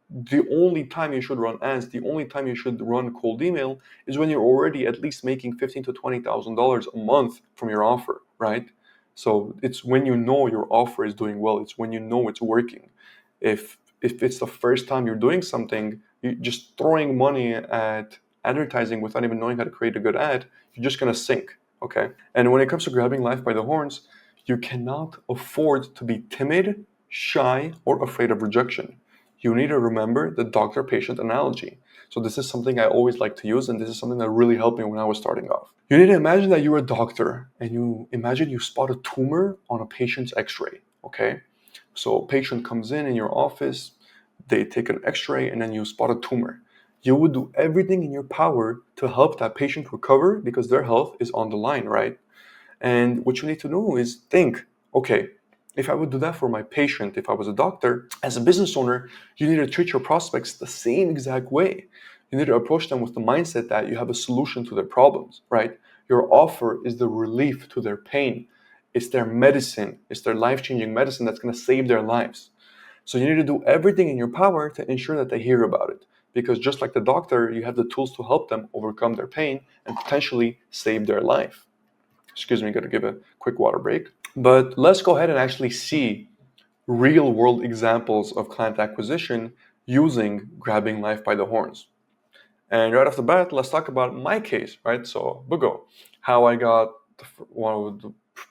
the only time you should run ads, the only time you should run cold email is when you're already at least making $15,000 to $20,000 a month from your offer, right? So it's when you know your offer is doing well. It's when you know it's working. If it's the first time you're doing something, you just throwing money at advertising without even knowing how to create a good ad, you're just gonna sink. Okay. And when it comes to grabbing life by the horns, you cannot afford to be timid, shy, or afraid of rejection. You need to remember the doctor-patient analogy. So this is something I always like to use, and this is something that really helped me when I was starting off. You need to imagine that you're a doctor, and you imagine you spot a tumor on a patient's x-ray, okay? So a patient comes in your office, they take an x-ray, and then you spot a tumor. You would do everything in your power to help that patient recover because their health is on the line, right? And what you need to do is think, okay, if I would do that for my patient, if I was a doctor, as a business owner, you need to treat your prospects the same exact way. You need to approach them with the mindset that you have a solution to their problems, right? Your offer is the relief to their pain. It's their medicine. It's their life-changing medicine that's going to save their lives. So you need to do everything in your power to ensure that they hear about it. Because just like the doctor, you have the tools to help them overcome their pain and potentially save their life. Excuse me, gotta give a quick water break. But let's go ahead and actually see real world examples of client acquisition using grabbing life by the horns. And right off the bat, let's talk about my case, right? So, Bugo, how I got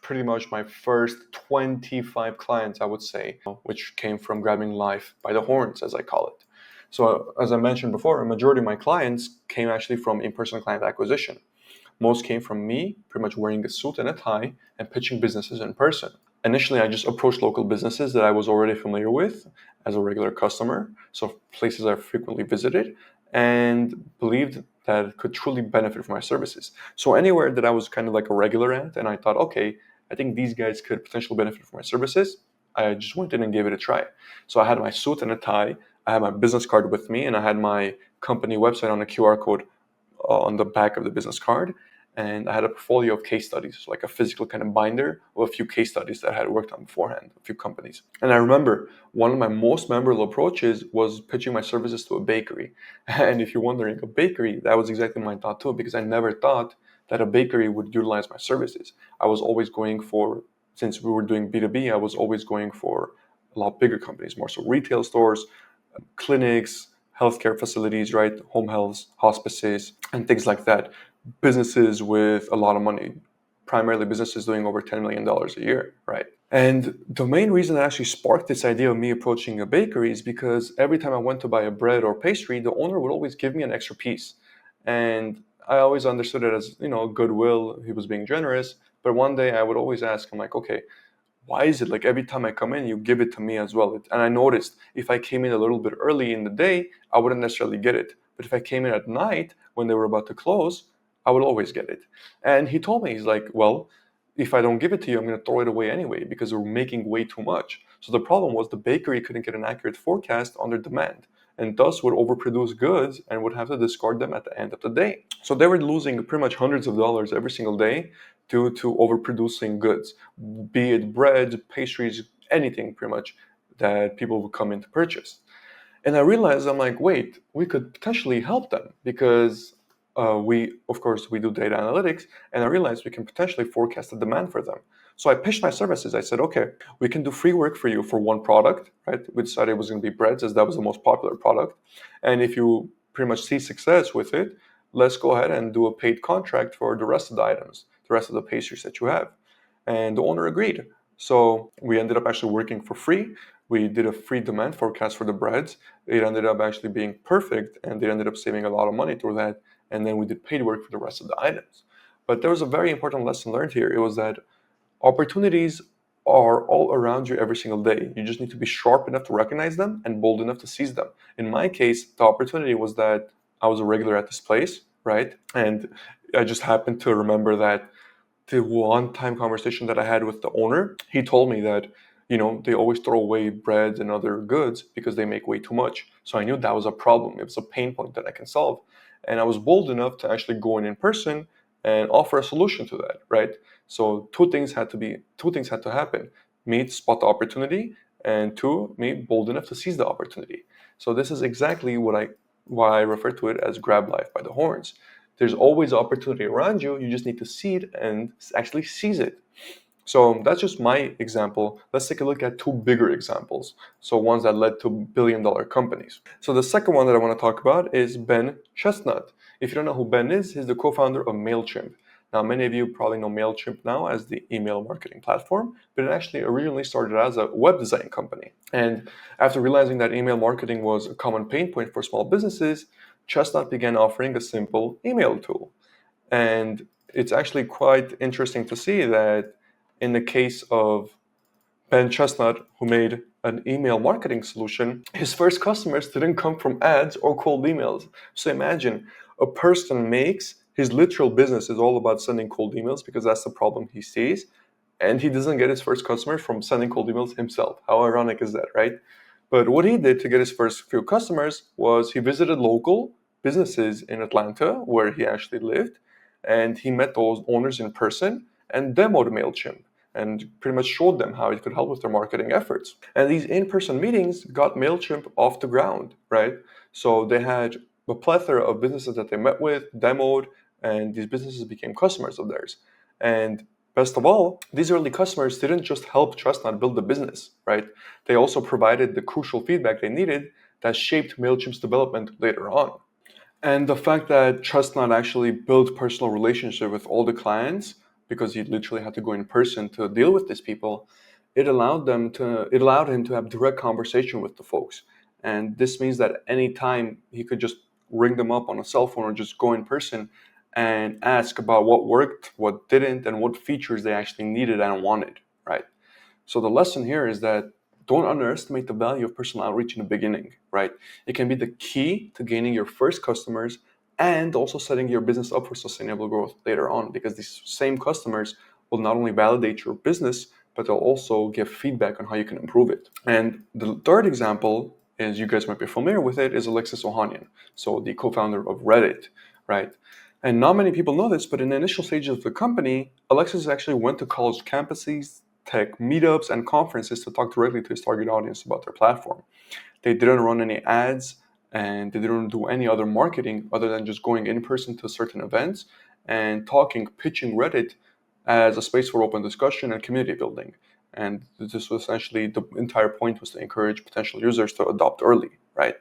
pretty much my first 25 clients, I would say, which came from grabbing life by the horns, as I call it. So, as I mentioned before, a majority of my clients came actually from in-person client acquisition. Most came from me pretty much wearing a suit and a tie and pitching businesses in person. Initially, I just approached local businesses that I was already familiar with as a regular customer, so places I frequently visited and believed that could truly benefit from my services. So anywhere that I was kind of like a regular at, and I thought, okay, I think these guys could potentially benefit from my services, I just went in and gave it a try. So I had my suit and a tie, I had my business card with me, and I had my company website on a QR code on the back of the business card. And I had a portfolio of case studies, like a physical kind of binder of a few case studies that I had worked on beforehand, a few companies. And I remember one of my most memorable approaches was pitching my services to a bakery. And if you're wondering, a bakery, that was exactly my thought too, because I never thought that a bakery would utilize my services. I was always going for, since we were doing B2B, I was always going for a lot bigger companies, more so retail stores, clinics, healthcare facilities, right? Home health, hospices, and things like that. Businesses with a lot of money, primarily businesses doing over $10 million a year, right? And the main reason that actually sparked this idea of me approaching a bakery is because every time I went to buy a bread or pastry, the owner would always give me an extra piece. And I always understood it as, goodwill. He was being generous. But one day I would always ask him, like, okay, why is it like every time I come in, you give it to me as well? And I noticed if I came in a little bit early in the day, I wouldn't necessarily get it. But if I came in at night when they were about to close, I would always get it. And he told me, he's like, well, if I don't give it to you, I'm going to throw it away anyway because we're making way too much. So the problem was the bakery couldn't get an accurate forecast on their demand and thus would overproduce goods and would have to discard them at the end of the day. So they were losing pretty much hundreds of dollars every single day due to overproducing goods, be it bread, pastries, anything pretty much that people would come in to purchase. And I realized, I'm like, wait, we could potentially help them because of course, we do data analytics, and I realized we can potentially forecast the demand for them. So I pitched my services. I said, okay, we can do free work for you for one product, right? We decided it was going to be breads as that was the most popular product. And if you pretty much see success with it, let's go ahead and do a paid contract for the rest of the items, the rest of the pastries that you have. And the owner agreed. So we ended up actually working for free. We did a free demand forecast for the breads. It ended up actually being perfect, and they ended up saving a lot of money through that. And then we did paid work for the rest of the items. But there was a very important lesson learned here. It was that opportunities are all around you every single day. You just need to be sharp enough to recognize them and bold enough to seize them. In my case, the opportunity was that I was a regular at this place, right? And I just happened to remember that the one time conversation that I had with the owner, he told me that, they always throw away bread and other goods because they make way too much. So I knew that was a problem. It was a pain point that I can solve. And I was bold enough to actually go in person and offer a solution to that, right? So two things had to happen. Me to spot the opportunity, and two, me bold enough to seize the opportunity. So this is exactly why I refer to it as grab life by the horns. There's always opportunity around you. You just need to see it and actually seize it. So that's just my example. Let's take a look at two bigger examples. So ones that led to billion-dollar companies. So the second one that I want to talk about is Ben Chestnut. If you don't know who Ben is, he's the co-founder of MailChimp. Now, many of you probably know MailChimp now as the email marketing platform, but it actually originally started as a web design company. And after realizing that email marketing was a common pain point for small businesses, Chestnut began offering a simple email tool. And it's actually quite interesting to see that in the case of Ben Chestnut, who made an email marketing solution, his first customers didn't come from ads or cold emails. So imagine a person makes his literal business is all about sending cold emails because that's the problem he sees. And he doesn't get his first customers from sending cold emails himself. How ironic is that, right? But what he did to get his first few customers was he visited local businesses in Atlanta where he actually lived, and he met those owners in person and demoed MailChimp and pretty much showed them how it could help with their marketing efforts. And these in-person meetings got MailChimp off the ground, right? So they had a plethora of businesses that they met with, demoed, and these businesses became customers of theirs. And best of all, these early customers didn't just help Chestnut build the business, right? They also provided the crucial feedback they needed that shaped MailChimp's development later on. And the fact that Chestnut actually built personal relationship with all the clients because he literally had to go in person to deal with these people, it allowed him to have direct conversation with the folks. And this means that anytime he could just ring them up on a cell phone or just go in person and ask about what worked, what didn't, and what features they actually needed and wanted, right? So the lesson here is that don't underestimate the value of personal outreach in the beginning, right? It can be the key to gaining your first customers and also setting your business up for sustainable growth later on, because these same customers will not only validate your business, but they'll also give feedback on how you can improve it. And the third example, as you guys might be familiar with it, is Alexis Ohanian, so the co-founder of Reddit, right? And not many people know this, but in the initial stages of the company, Alexis actually went to college campuses, tech meetups, and conferences to talk directly to his target audience about their platform. They didn't run any ads and they didn't do any other marketing other than just going in person to certain events and talking, pitching Reddit as a space for open discussion and community building. And this was essentially the entire point was to encourage potential users to adopt early, right?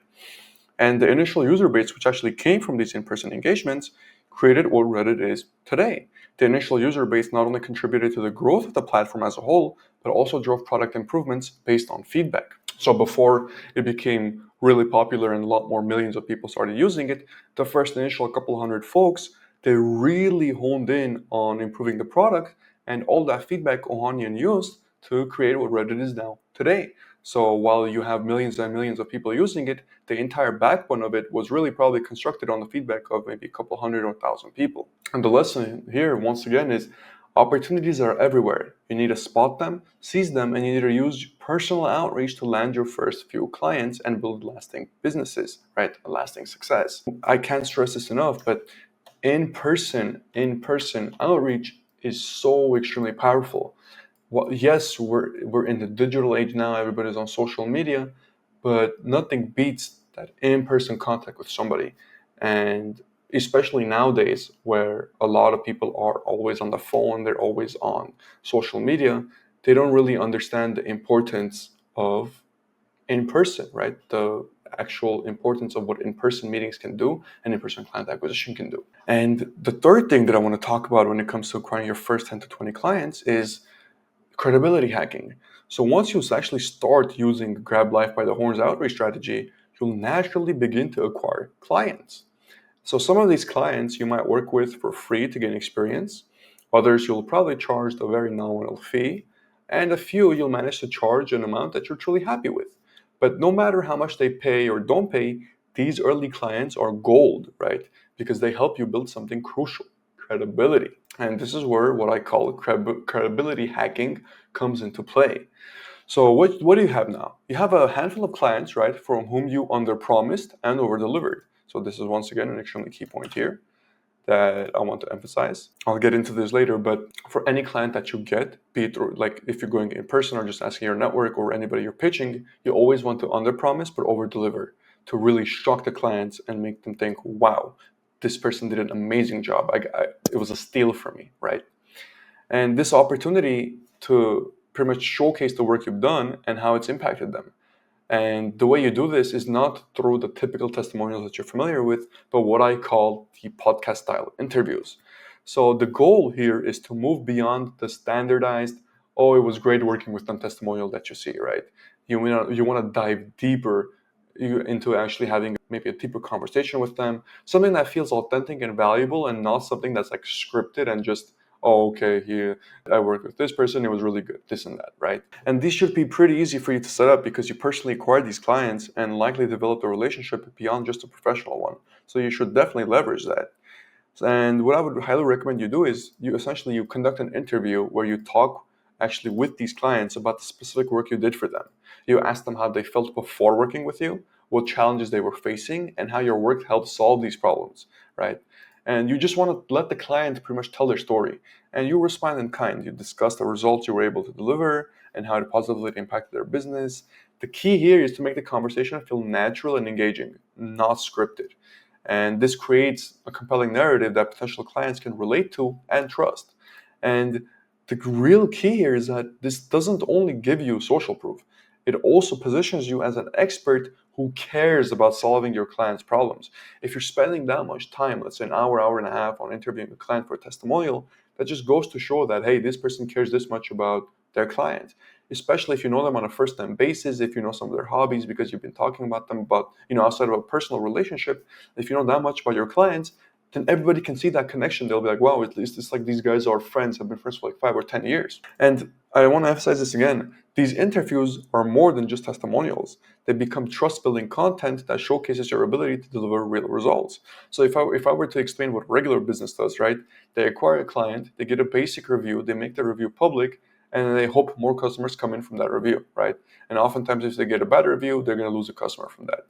And the initial user base, which actually came from these in-person engagements, created what Reddit is today. The initial user base not only contributed to the growth of the platform as a whole, but also drove product improvements based on feedback. So before it became really popular and a lot more millions of people started using it, the first initial couple hundred folks, they really honed in on improving the product, and all that feedback Ohanian used to create what Reddit is now today. So while you have millions and millions of people using it, the entire backbone of it was really probably constructed on the feedback of maybe a couple hundred or 1,000 people. And the lesson here, once again, is opportunities are everywhere. You need to spot them, seize them, and you need to use personal outreach to land your first few clients and build lasting businesses, right? A lasting success. I can't stress this enough, but in-person outreach is so extremely powerful. Well, yes, we're in the digital age now. Everybody's on social media, but nothing beats that in-person contact with somebody. And especially nowadays, where a lot of people are always on the phone, they're always on social media, they don't really understand the importance of in-person, right? The actual importance of what in-person meetings can do and in-person client acquisition can do. And the third thing that I want to talk about when it comes to acquiring your first 10 to 20 clients is credibility hacking. So once you actually start using grab life by the horns outreach strategy, you'll naturally begin to acquire clients. So some of these clients you might work with for free to gain experience. Others you'll probably charge a very nominal fee. And a few you'll manage to charge an amount that you're truly happy with. But no matter how much they pay or don't pay, these early clients are gold, right? Because they help you build something crucial, credibility. And this is where what I call credibility hacking comes into play. So what do you have now? You have a handful of clients, right, from whom you under-promised and over-delivered. So this is once again an extremely key point here that I want to emphasize. I'll get into this later, but for any client that you get, be it like if you're going in person or just asking your network or anybody you're pitching, you always want to under-promise but over-deliver to really shock the clients and make them think, wow, this person did an amazing job. It was a steal for me, right? And this opportunity to pretty much showcase the work you've done and how it's impacted them. And the way you do this is not through the typical testimonials that you're familiar with, but what I call the podcast style interviews. So the goal here is to move beyond the standardized, oh, it was great working with them testimonial that you see, right? You want to dive deeper into actually having maybe a deeper conversation with them, something that feels authentic and valuable and not something that's like scripted and just, oh, okay, here I worked with this person, it was really good, this and that, right? And these should be pretty easy for you to set up because you personally acquired these clients and likely developed a relationship beyond just a professional one. So you should definitely leverage that. And what I would highly recommend you do is you conduct an interview where you talk actually with these clients about the specific work you did for them. You ask them how they felt before working with you, what challenges they were facing, and how your work helped solve these problems, right? And you just want to let the client pretty much tell their story. And you respond in kind. You discuss the results you were able to deliver and how it positively impacted their business. The key here is to make the conversation feel natural and engaging, not scripted. And this creates a compelling narrative that potential clients can relate to and trust. And the real key here is that this doesn't only give you social proof, it also positions you as an expert who cares about solving your client's problems. If you're spending that much time, let's say an hour, hour and a half on interviewing a client for a testimonial, that just goes to show that, hey, this person cares this much about their client, especially if you know them on a first-time basis, if you know some of their hobbies because you've been talking about them, but outside of a personal relationship, if you know that much about your clients, then everybody can see that connection. They'll be like, wow, at least it's like these guys are friends, have been friends for like 5 or 10 years. And I want to emphasize this again. These interviews are more than just testimonials. They become trust-building content that showcases your ability to deliver real results. So if I were to explain what regular business does, right? They acquire a client, they get a basic review, they make the review public, and they hope more customers come in from that review, right? And oftentimes if they get a bad review, they're going to lose a customer from that.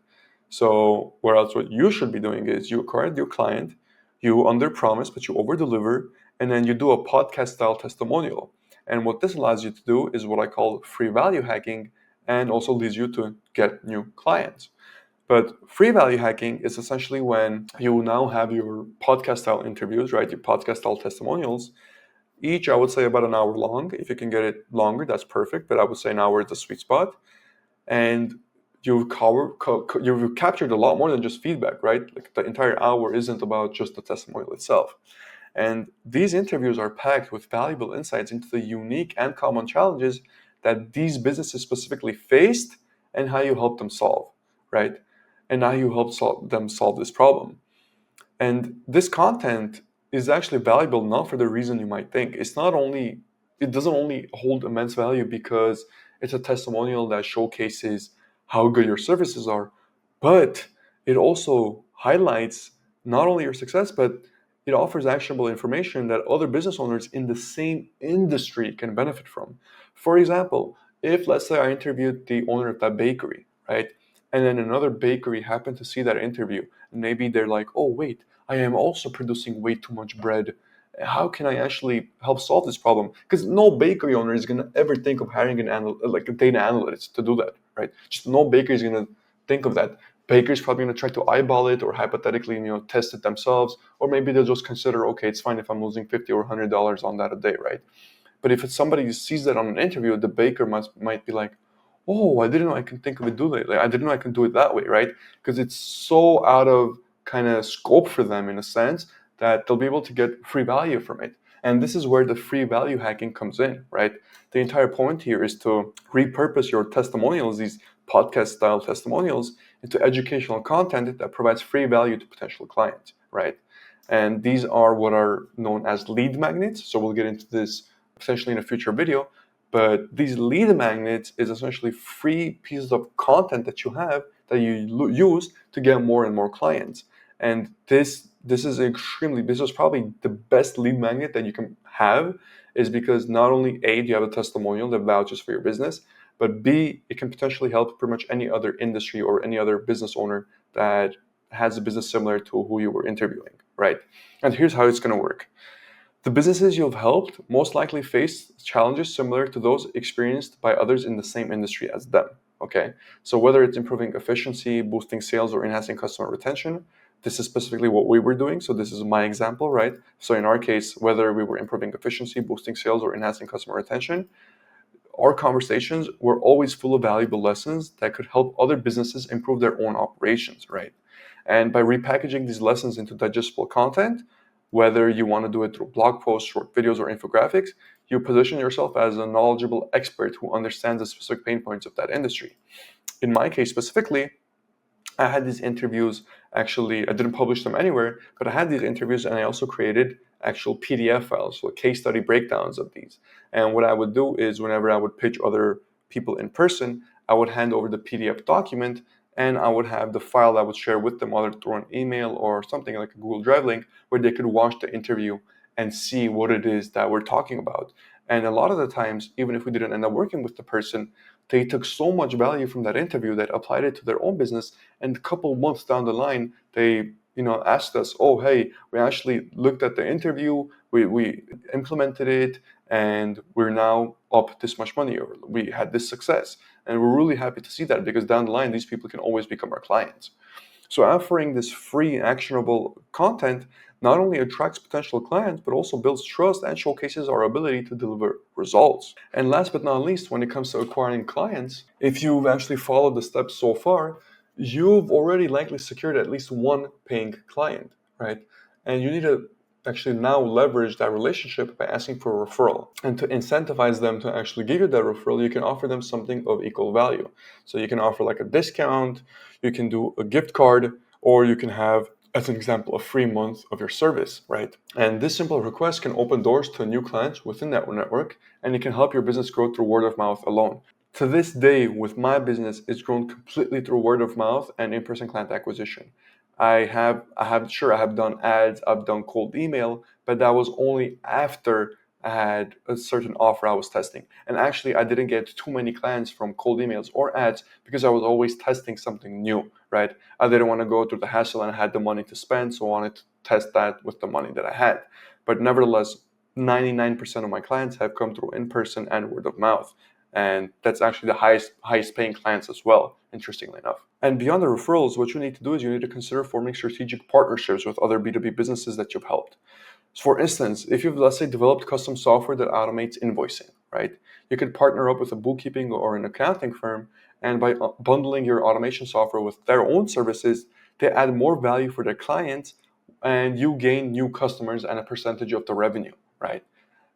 So whereas what you should be doing is you acquire your client, you under promise, but you over deliver, and then you do a podcast style testimonial. And what this allows you to do is what I call free value hacking, and also leads you to get new clients. But free value hacking is essentially when you now have your podcast style interviews, right? Your podcast style testimonials. Each, I would say, about an hour long. If you can get it longer, that's perfect. But I would say an hour is the sweet spot. And you've captured a lot more than just feedback, right? Like the entire hour isn't about just the testimonial itself. And these interviews are packed with valuable insights into the unique and common challenges that these businesses specifically faced and how you help them solve, right? And how you help them solve this problem. And this content is actually valuable not for the reason you might think. It doesn't only hold immense value because it's a testimonial that showcases how good your services are, but it also highlights not only your success, but it offers actionable information that other business owners in the same industry can benefit from. For example, if let's say I interviewed the owner of that bakery, right? And then another bakery happened to see that interview. And maybe they're like, oh, wait, I am also producing way too much bread. How can I actually help solve this problem? Because no bakery owner is going to ever think of hiring like a data analyst to do that, right? Just no bakery is going to think of that. Baker's probably going to try to eyeball it or hypothetically, test it themselves, or maybe they'll just consider, okay, it's fine if I'm losing $50 or $100 on that a day, right? But if it's somebody who sees that on an interview, the baker might be like, oh, I didn't know I can think of it do that. Like, I didn't know I can do it that way, right? Because it's so out of kind of scope for them in a sense that they'll be able to get free value from it. And this is where the free value hacking comes in, right? The entire point here is to repurpose your testimonials, these podcast style testimonials, into educational content that provides free value to potential clients, right? And these are what are known as lead magnets. So we'll get into this potentially in a future video. But these lead magnets is essentially free pieces of content that you have that you use to get more and more clients. And this is probably the best lead magnet that you can have, is because not only A, do you have a testimonial that vouches for your business, but B, it can potentially help pretty much any other industry or any other business owner that has a business similar to who you were interviewing, right? And here's how it's going to work. The businesses you've helped most likely face challenges similar to those experienced by others in the same industry as them. Okay, so whether it's improving efficiency, boosting sales, or enhancing customer retention, this is specifically what we were doing. So this is my example, right? So in our case, whether we were improving efficiency, boosting sales, or enhancing customer retention, our conversations were always full of valuable lessons that could help other businesses improve their own operations, right? And by repackaging these lessons into digestible content, whether you want to do it through blog posts, short videos, or infographics, you position yourself as a knowledgeable expert who understands the specific pain points of that industry. In my case specifically, I had these interviews. Actually, I didn't publish them anywhere, but I had these interviews and I also created actual PDF files, so case study breakdowns of these. And what I would do is whenever I would pitch other people in person, I would hand over the PDF document and I would have the file I would share with them either through an email or something like a Google Drive link where they could watch the interview and see what it is that we're talking about. And a lot of the times, even if we didn't end up working with the person, they took so much value from that interview that applied it to their own business. And a couple months down the line, they asked us, oh, hey, we actually looked at the interview, we implemented it, and we're now up this much money, or we had this success. And we're really happy to see that because down the line, these people can always become our clients. So offering this free actionable content not only attracts potential clients, but also builds trust and showcases our ability to deliver results. And last but not least, when it comes to acquiring clients, if you've actually followed the steps so far, you've already likely secured at least one paying client, right? And you need to actually now leverage that relationship by asking for a referral. And to incentivize them to actually give you that referral, you can offer them something of equal value. So you can offer like a discount, you can do a gift card, or you can have, as an example, a free month of your service, right? And this simple request can open doors to new clients within that network, and it can help your business grow through word of mouth alone. To this day, with my business, it's grown completely through word of mouth and in-person client acquisition. I have done ads, I've done cold email, but that was only after I had a certain offer I was testing. And actually, I didn't get too many clients from cold emails or ads because I was always testing something new, right? I didn't want to go through the hassle and I had the money to spend, so I wanted to test that with the money that I had. But nevertheless, 99% of my clients have come through in-person and word of mouth. And that's actually the highest paying clients as well, interestingly enough. And beyond the referrals, what you need to do is you need to consider forming strategic partnerships with other B2B businesses that you've helped. So for instance, if you've, let's say, developed custom software that automates invoicing, right? You could partner up with a bookkeeping or an accounting firm, and by bundling your automation software with their own services, they add more value for their clients, and you gain new customers and a percentage of the revenue, right?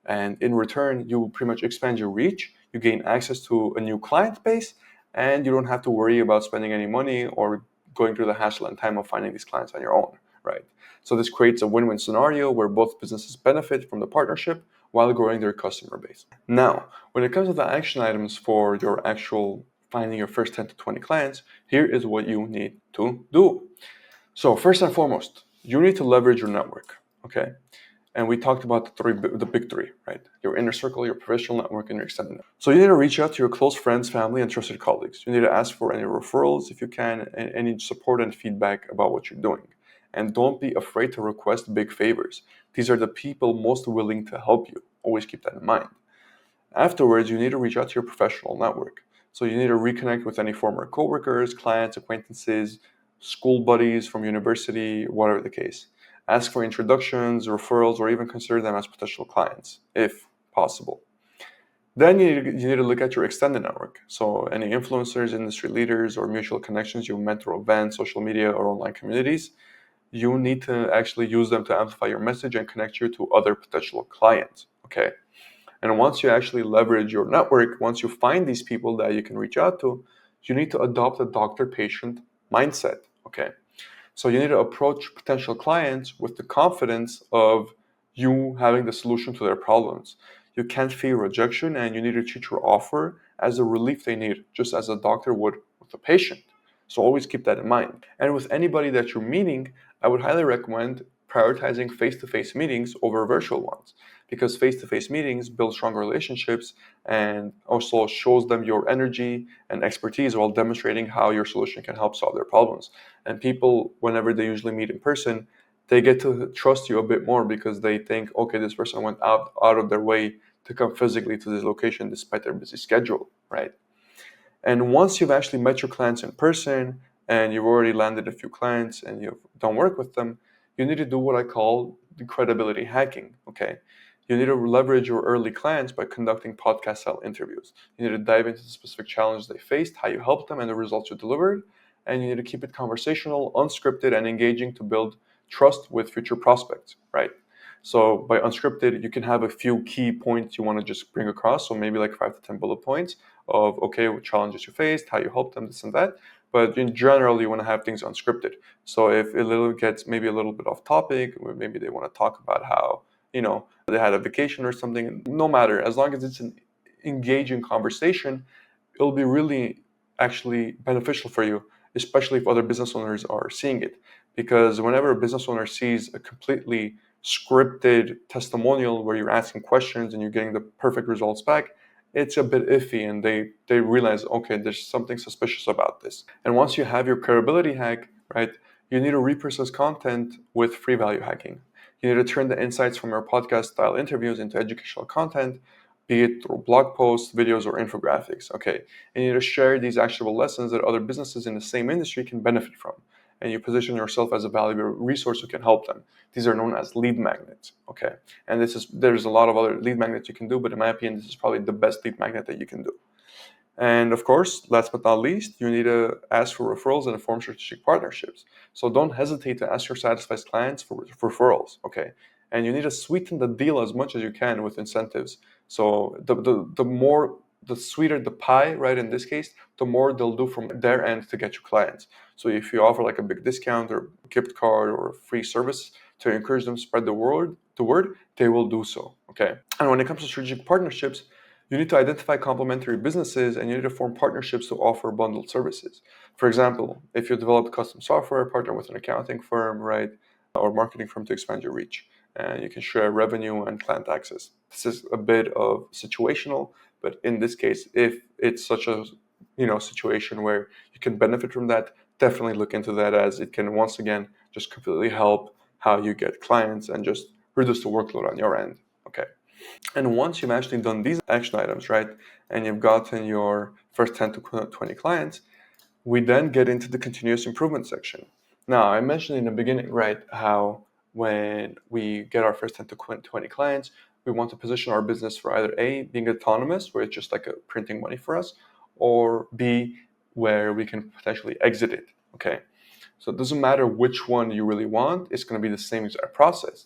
And in return, you pretty much expand your reach, you gain access to a new client base, and you don't have to worry about spending any money or going through the hassle and time of finding these clients on your own, right? So this creates a win-win scenario where both businesses benefit from the partnership while growing their customer base. Now, when it comes to the action items for your actual finding your first 10 to 20 clients, here is what you need to do. So first and foremost, you need to leverage your network, okay? And we talked about the big three, right? Your inner circle, your professional network, and your extended network. So you need to reach out to your close friends, family, and trusted colleagues. You need to ask for any referrals if you can, and any support and feedback about what you're doing. And don't be afraid to request big favors. These are the people most willing to help you. Always keep that in mind. Afterwards, you need to reach out to your professional network. So you need to reconnect with any former coworkers, clients, acquaintances, school buddies from university, whatever the case. Ask for introductions, referrals, or even consider them as potential clients, if possible. Then you need to look at your extended network. So any influencers, industry leaders, or mutual connections you met through events, social media, or online communities, you need to actually use them to amplify your message and connect you to other potential clients, okay? And once you actually leverage your network, once you find these people that you can reach out to, you need to adopt a doctor-patient mindset, okay? So you need to approach potential clients with the confidence of you having the solution to their problems. You can't fear rejection, and you need to treat your offer as a relief they need, just as a doctor would with a patient. So always keep that in mind. And with anybody that you're meeting, I would highly recommend prioritizing face-to-face meetings over virtual ones, because face-to-face meetings build stronger relationships and also shows them your energy and expertise while demonstrating how your solution can help solve their problems. And people, whenever they usually meet in person, they get to trust you a bit more because they think, okay, this person went out of their way to come physically to this location despite their busy schedule, right? And once you've actually met your clients in person and you've already landed a few clients and you've done work with them, you need to do what I call the credibility hacking, okay? You need to leverage your early clients by conducting podcast style interviews. You need to dive into the specific challenges they faced, how you helped them, and the results you delivered. And you need to keep it conversational, unscripted, and engaging to build trust with future prospects, right? So by unscripted, you can have a few key points you want to just bring across. So maybe like 5 to 10 bullet points of, okay, what challenges you faced, how you helped them, this and that. But in general, you want to have things unscripted. So if it little gets maybe a little bit off topic, or maybe they want to talk about how, they had a vacation or something, no matter, as long as it's an engaging conversation, it'll be really actually beneficial for you, especially if other business owners are seeing it. Because whenever a business owner sees a completely scripted testimonial where you're asking questions and you're getting the perfect results back, it's a bit iffy, and they realize, okay, there's something suspicious about this. And once you have your credibility hack, right, you need to repurpose content with free value hacking. You need to turn the insights from your podcast style interviews into educational content, be it through blog posts, videos, or infographics. Okay, and you need to share these actionable lessons that other businesses in the same industry can benefit from. And you position yourself as a valuable resource who can help them. These are known as lead magnets. Okay, and there's a lot of other lead magnets you can do, but in my opinion, this is probably the best lead magnet that you can do. And of course, last but not least, you need to ask for referrals and form strategic partnerships. So don't hesitate to ask your satisfied clients for referrals, okay? And you need to sweeten the deal as much as you can with incentives. So the sweeter the pie, right, in this case, the more they'll do from their end to get you clients. So if you offer like a big discount or gift card or a free service to encourage them to spread the word, they will do so, okay? And when it comes to strategic partnerships, you need to identify complementary businesses and you need to form partnerships to offer bundled services. For example, if you develop custom software, partner with an accounting firm, right, or marketing firm to expand your reach. And you can share revenue and client access. This is a bit of situational, but in this case, if it's such a situation where you can benefit from that, definitely look into that, as it can once again just completely help how you get clients and just reduce the workload on your end. Okay. And once you've actually done these action items, right, and you've gotten your first 10 to 20 clients, we then get into the continuous improvement section. Now, I mentioned in the beginning, right, how when we get our first 10 to 20 clients, we want to position our business for either A, being autonomous, where it's just like a printing money for us, or B, where we can potentially exit it, okay? So it doesn't matter which one you really want, it's going to be the same exact process.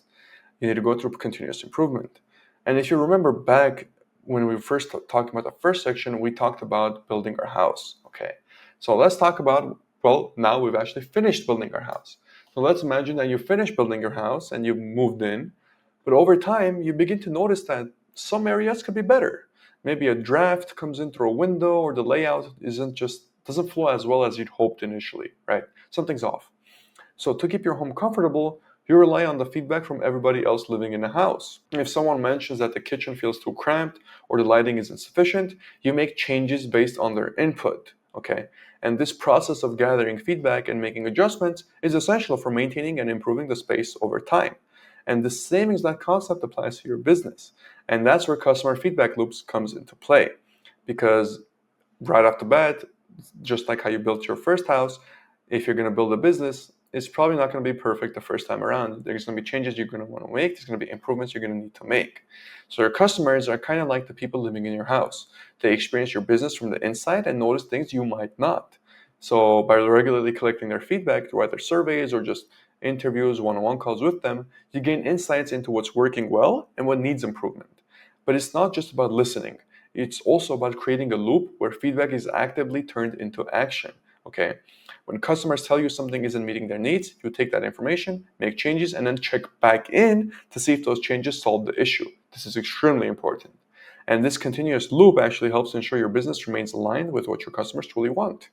You need to go through continuous improvement. And if you remember back when we first talked about the first section, we talked about building our house. Okay, so let's talk about, well, now we've actually finished building our house. So let's imagine that you finished building your house and you moved in, but over time you begin to notice that some areas could be better. Maybe a draft comes in through a window, or the layout doesn't flow as well as you'd hoped initially, right? Something's off. So to keep your home comfortable, you rely on the feedback from everybody else living in the house. If someone mentions that the kitchen feels too cramped or the lighting is insufficient, you make changes based on their input, okay? And this process of gathering feedback and making adjustments is essential for maintaining and improving the space over time. And the same exact concept applies to your business. And that's where customer feedback loops comes into play. Because right off the bat, just like how you built your first house, if you're going to build a business, it's probably not going to be perfect the first time around. There's going to be changes you're going to want to make. There's going to be improvements you're going to need to make. So your customers are kind of like the people living in your house. They experience your business from the inside and notice things you might not. So by regularly collecting their feedback through either surveys or just interviews, one-on-one calls with them, you gain insights into what's working well and what needs improvement. But it's not just about listening. It's also about creating a loop where feedback is actively turned into action. Okay. When customers tell you something isn't meeting their needs, you take that information, make changes, and then check back in to see if those changes solve the issue. This is extremely important. And this continuous loop actually helps ensure your business remains aligned with what your customers truly want.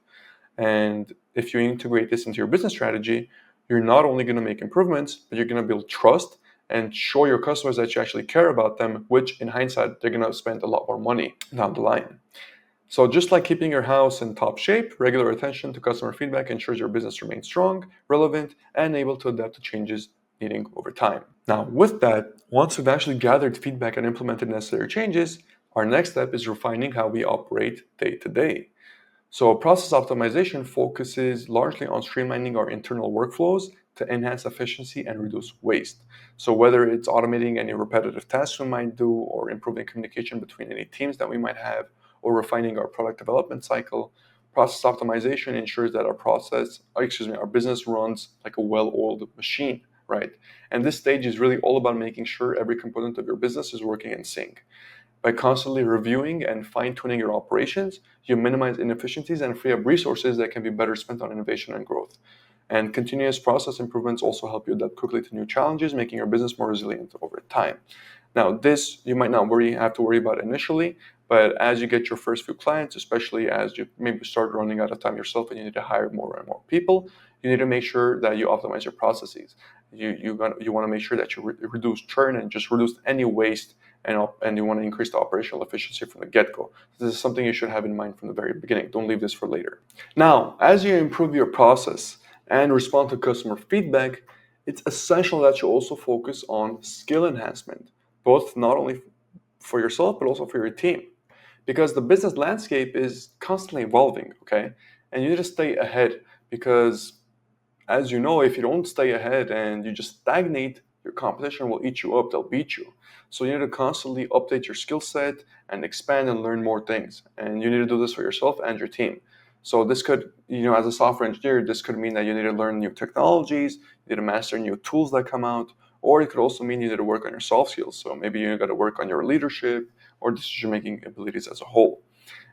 And if you integrate this into your business strategy, you're not only going to make improvements, but you're going to build trust and show your customers that you actually care about them, which in hindsight, they're going to spend a lot more money down the line. So just like keeping your house in top shape, regular attention to customer feedback ensures your business remains strong, relevant, and able to adapt to changes needing over time. Now, with that, once we've actually gathered feedback and implemented necessary changes, our next step is refining how we operate day to day. So process optimization focuses largely on streamlining our internal workflows to enhance efficiency and reduce waste. So whether it's automating any repetitive tasks we might do, or improving communication between any teams that we might have, or refining our product development cycle, process optimization ensures that our business runs like a well-oiled machine, right? And this stage is really all about making sure every component of your business is working in sync. By constantly reviewing and fine-tuning your operations, you minimize inefficiencies and free up resources that can be better spent on innovation and growth. And continuous process improvements also help you adapt quickly to new challenges, making your business more resilient over time. Now, this you might not have to worry about initially, but as you get your first few clients, especially as you maybe start running out of time yourself and you need to hire more and more people, you need to make sure that you optimize your processes. You want to make sure that you reduce churn and just reduce any waste, and you want to increase the operational efficiency from the get-go. This is something you should have in mind from the very beginning. Don't leave this for later. Now, as you improve your process and respond to customer feedback, it's essential that you also focus on skill enhancement, both not only for yourself, but also for your team. Because the business landscape is constantly evolving, okay? And you need to stay ahead because, as you know, if you don't stay ahead and you just stagnate, your competition will eat you up, they'll beat you. So you need to constantly update your skill set and expand and learn more things. And you need to do this for yourself and your team. So this could, as a software engineer, this could mean that you need to learn new technologies, you need to master new tools that come out, or it could also mean you need to work on your soft skills. So maybe you got to work on your leadership or decision-making abilities as a whole.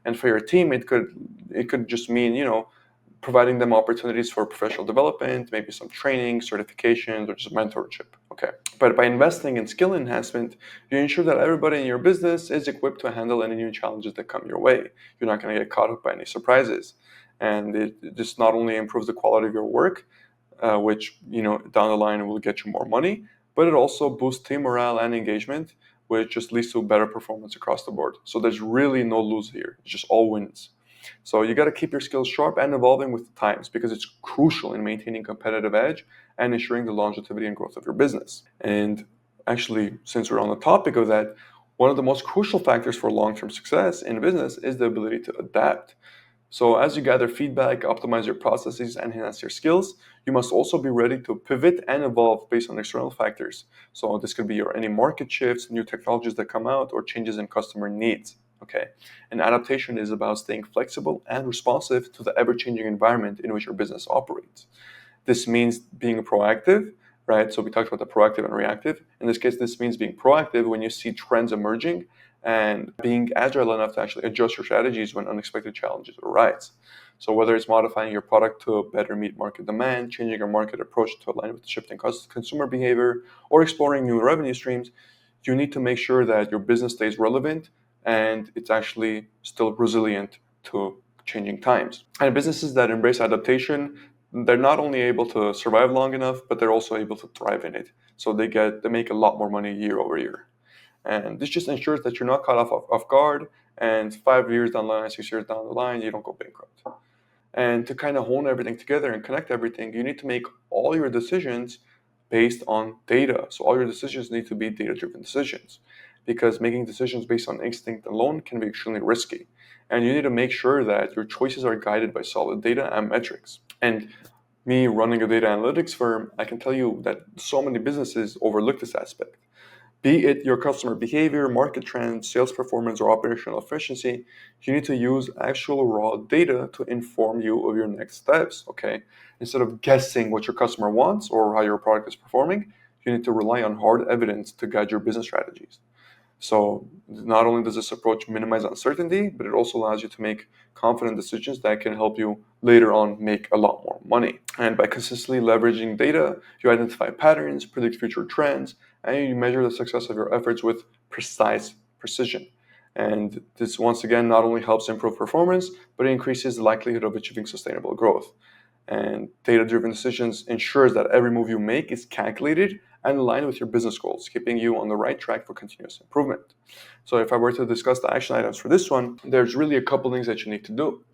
And for your team, it could just mean, providing them opportunities for professional development, maybe some training, certifications, or just mentorship. Okay. But by investing in skill enhancement, you ensure that everybody in your business is equipped to handle any new challenges that come your way. You're not going to get caught up by any surprises. And it just not only improves the quality of your work, which, down the line will get you more money, but it also boosts team morale and engagement, which just leads to better performance across the board. So there's really no lose here. It's just all wins. So you got to keep your skills sharp and evolving with the times, because it's crucial in maintaining competitive edge and ensuring the longevity and growth of your business. And actually, since we're on the topic of that, one of the most crucial factors for long-term success in business is the ability to adapt. So as you gather feedback, optimize your processes, and enhance your skills, you must also be ready to pivot and evolve based on external factors. So this could be any market shifts, new technologies that come out, or changes in customer needs. Okay, and adaptation is about staying flexible and responsive to the ever-changing environment in which your business operates. This means being proactive, right? So we talked about the proactive and reactive. In this case, this means being proactive when you see trends emerging and being agile enough to actually adjust your strategies when unexpected challenges arise. So whether it's modifying your product to better meet market demand, changing your market approach to align with shifting consumer behavior, or exploring new revenue streams, you need to make sure that your business stays relevant and it's actually still resilient to changing times. And businesses that embrace adaptation, they're not only able to survive long enough, but they're also able to thrive in it. So they make a lot more money year over year. And this just ensures that you're not caught off guard, and 5 years down the line, 6 years down the line, you don't go bankrupt. And to kind of hone everything together and connect everything, you need to make all your decisions based on data. So all your decisions need to be data-driven decisions, because making decisions based on instinct alone can be extremely risky. And you need to make sure that your choices are guided by solid data and metrics. And me running a data analytics firm, I can tell you that so many businesses overlook this aspect. Be it your customer behavior, market trends, sales performance, or operational efficiency, you need to use actual raw data to inform you of your next steps, okay? Instead of guessing what your customer wants or how your product is performing, you need to rely on hard evidence to guide your business strategies. So not only does this approach minimize uncertainty, but it also allows you to make confident decisions that can help you later on make a lot more money. And by consistently leveraging data, you identify patterns, predict future trends, and you measure the success of your efforts with precise precision. And this once again not only helps improve performance, but it increases the likelihood of achieving sustainable growth. And data-driven decisions ensures that every move you make is calculated and aligned with your business goals, keeping you on the right track for continuous improvement. So if I were to discuss the action items for this one, there's really a couple things that you need to do.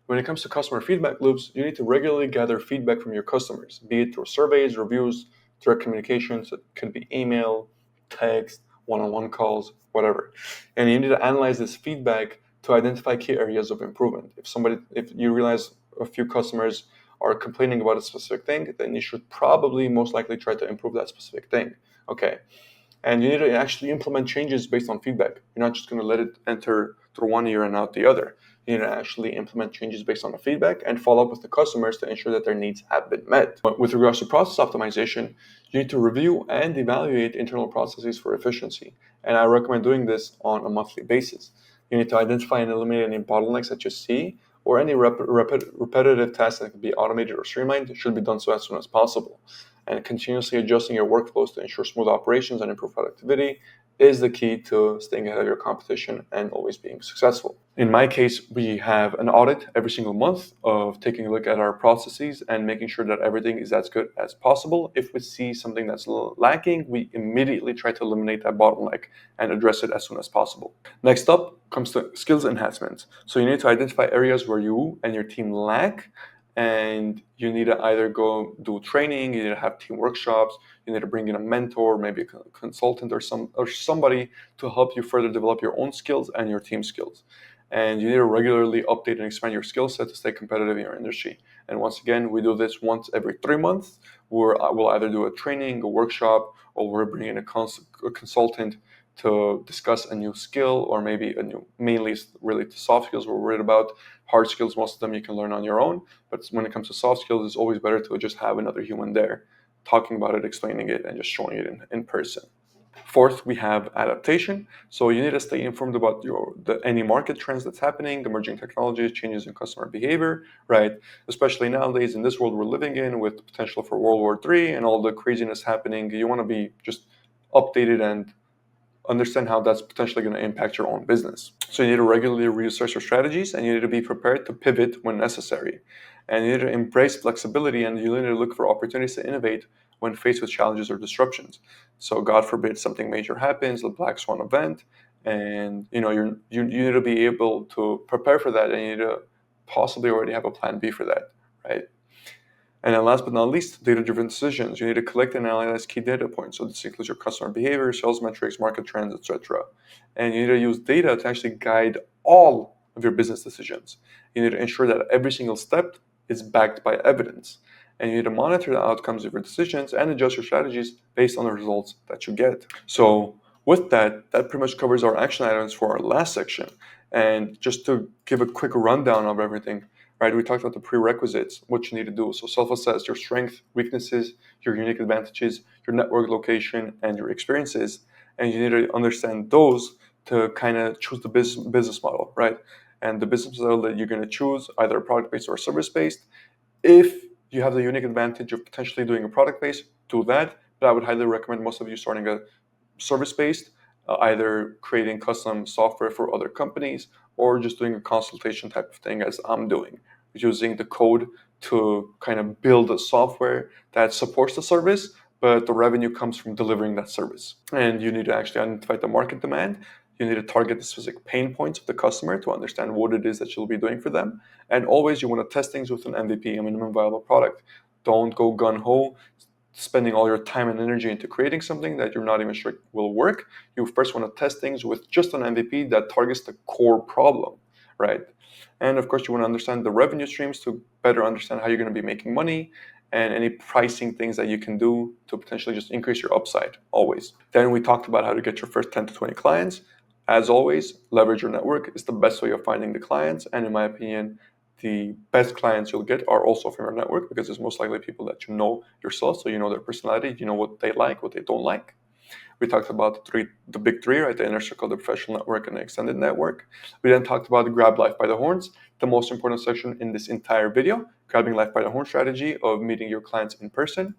When it comes to customer feedback loops, you need to regularly gather feedback from your customers, be it through surveys, reviews, direct communications. It could be email, text, one-on-one calls, whatever. And you need to analyze this feedback to identify key areas of improvement. If you realize a few customers are complaining about a specific thing, then you should probably most likely try to improve that specific thing. Okay. And you need to actually implement changes based on feedback. You're not just going to let it enter through one ear and out the other. You need to actually implement changes based on the feedback and follow up with the customers to ensure that their needs have been met. But with regards to process optimization, you need to review and evaluate internal processes for efficiency. And I recommend doing this on a monthly basis. You need to identify and eliminate any bottlenecks that you see, or any repetitive tasks that can be automated or streamlined should be done so as soon as possible. And continuously adjusting your workflows to ensure smooth operations and improve productivity is the key to staying ahead of your competition and always being successful. In my case, we have an audit every single month of taking a look at our processes and making sure that everything is as good as possible. If we see something that's lacking, we immediately try to eliminate that bottleneck and address it as soon as possible. Next up comes to skills enhancement. So you need to identify areas where you and your team lack, and you need to either go do training, you need to have team workshops, you need to bring in a mentor, maybe a consultant or somebody to help you further develop your own skills and your team skills. And you need to regularly update and expand your skill set to stay competitive in your industry. And once again, we do this once every 3 months, where we'll either do a training, a workshop, or we'll bring in a consultant to discuss a new skill, or maybe mainly related to soft skills we're worried about. Hard skills, most of them you can learn on your own, but when it comes to soft skills, it's always better to just have another human there talking about it, explaining it, and just showing it in person. Fourth, we have adaptation. So you need to stay informed about any market trends that's happening, emerging technologies, changes in customer behavior, right? Especially nowadays in this world we're living in, with the potential for World War III and all the craziness happening. You want to be just updated and understand how that's potentially going to impact your own business. So you need to regularly research your strategies, and you need to be prepared to pivot when necessary. And you need to embrace flexibility, and you need to look for opportunities to innovate when faced with challenges or disruptions. So God forbid something major happens, the black swan event, and you need to be able to prepare for that, and you need to possibly already have a plan B for that, right? And then last but not least, data-driven decisions. You need to collect and analyze key data points. So this includes your customer behavior, sales metrics, market trends, etc. And you need to use data to actually guide all of your business decisions. You need to ensure that every single step is backed by evidence. And you need to monitor the outcomes of your decisions and adjust your strategies based on the results that you get. So with that pretty much covers our action items for our last section. And just to give a quick rundown of everything, right, we talked about the prerequisites, what you need to do. So self-assess your strengths, weaknesses, your unique advantages, your network location, and your experiences. And you need to understand those to kind of choose the business model, right? And the business model that you're going to choose, either product-based or service-based. If you have the unique advantage of potentially doing a product-based, do that. But I would highly recommend most of you starting a service-based, either creating custom software for other companies or just doing a consultation type of thing as I'm doing, using the code to kind of build a software that supports the service, but the revenue comes from delivering that service. And you need to actually identify the market demand. You need to target the specific pain points of the customer to understand what it is that you'll be doing for them. And always you want to test things with an MVP, a minimum viable product. Don't go gun-ho, spending all your time and energy into creating something that you're not even sure will work. You first want to test things with just an MVP that targets the core problem, right? And of course, you want to understand the revenue streams to better understand how you're going to be making money and any pricing things that you can do to potentially just increase your upside always. Then we talked about how to get your first 10 to 20 clients. As always, leverage your network is the best way of finding the clients. And in my opinion, the best clients you'll get are also from your network, because it's most likely people that you know yourself, so you know their personality, you know what they like, what they don't like. We talked about the big three, right? The inner circle, the professional network, and the extended network. We then talked about grab life by the horns, the most important section in this entire video, grabbing life by the horn strategy of meeting your clients in person.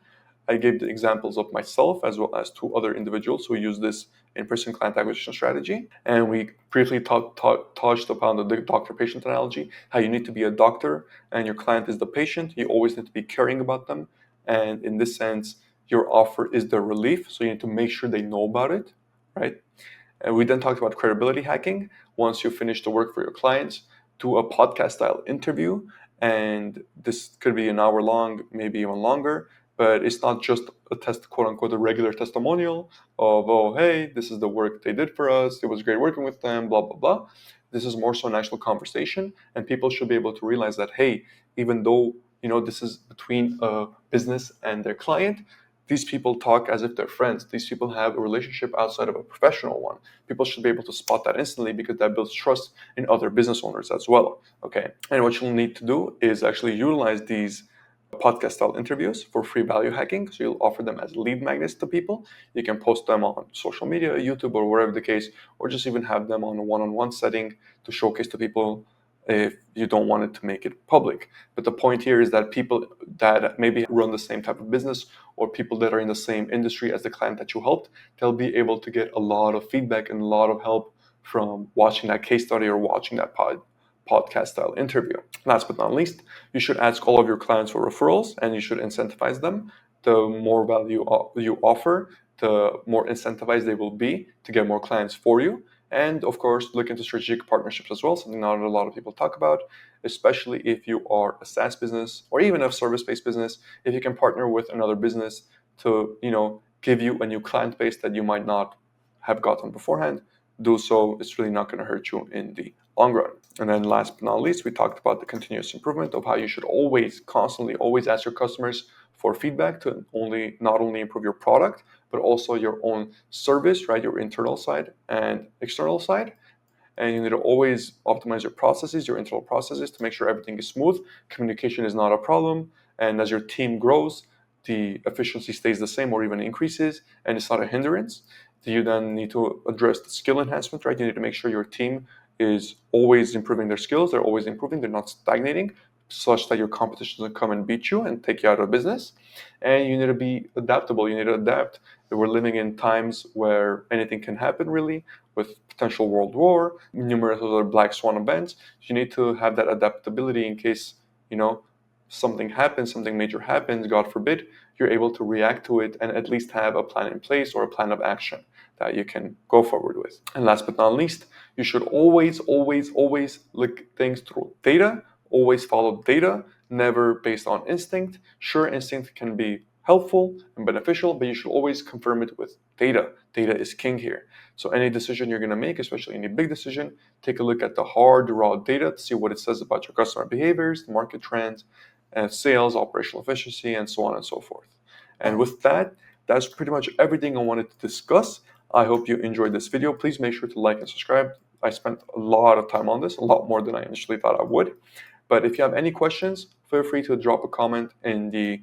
I gave the examples of myself as well as two other individuals who use this in-person client acquisition strategy. And we briefly touched upon the doctor-patient analogy, how you need to be a doctor and your client is the patient. You always need to be caring about them. And in this sense, your offer is their relief. So you need to make sure they know about it, right? And we then talked about credibility hacking. Once you finish the work for your clients, do a podcast style interview. And this could be an hour long, maybe even longer. But it's not just a test, quote unquote, a regular testimonial of, oh, hey, this is the work they did for us. It was great working with them, blah, blah, blah. This is more so an actual conversation. And people should be able to realize that, hey, even though, this is between a business and their client, these people talk as if they're friends. These people have a relationship outside of a professional one. People should be able to spot that instantly, because that builds trust in other business owners as well. Okay. And what you'll need to do is actually utilize these podcast style interviews for free value hacking. So you'll offer them as lead magnets to people. You can post them on social media, YouTube, or wherever the case, or just even have them on a one-on-one setting to showcase to people if you don't want it to make it public. But the point here is that people that maybe run the same type of business, or people that are in the same industry as the client that you helped, they'll be able to get a lot of feedback and a lot of help from watching that case study or watching that podcast style interview. Last but not least, you should ask all of your clients for referrals, and you should incentivize them. The more value you offer, the more incentivized they will be to get more clients for you. And of course, look into strategic partnerships as well, something not a lot of people talk about, especially if you are a SaaS business or even a service-based business. If you can partner with another business to, give you a new client base that you might not have gotten beforehand, do so. It's really not going to hurt you in the long run. And then last but not least, we talked about the continuous improvement of how you should always, constantly, always ask your customers for feedback to not only improve your product, but also your own service, right? Your internal side and external side. And you need to always optimize your processes, your internal processes, to make sure everything is smooth. Communication is not a problem. And as your team grows, the efficiency stays the same or even increases, and it's not a hindrance. You then need to address the skill enhancement, right? You need to make sure your team is always improving their skills. They're always improving. They're not stagnating, such that your competition doesn't come and beat you and take you out of business. And you need to be adaptable. You need to adapt. We're living in times where anything can happen, really, with potential world war, numerous other black swan events. You need to have that adaptability in case, something happens, something major happens, God forbid, you're able to react to it and at least have a plan in place or a plan of action that you can go forward with. And last but not least, you should always, always, always look things through data, always follow data, never based on instinct. Sure, instinct can be helpful and beneficial, but you should always confirm it with data. Data is king here. So any decision you're going to make, especially any big decision, take a look at the hard, raw data to see what it says about your customer behaviors, market trends, and sales, operational efficiency, and so on and so forth. And with that, that's pretty much everything I wanted to discuss. I hope you enjoyed this video. Please make sure to like and subscribe. I spent a lot of time on this, a lot more than I initially thought I would. But if you have any questions, feel free to drop a comment in the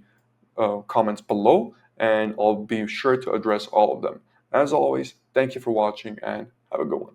comments below, and I'll be sure to address all of them. As always, thank you for watching, and have a good one.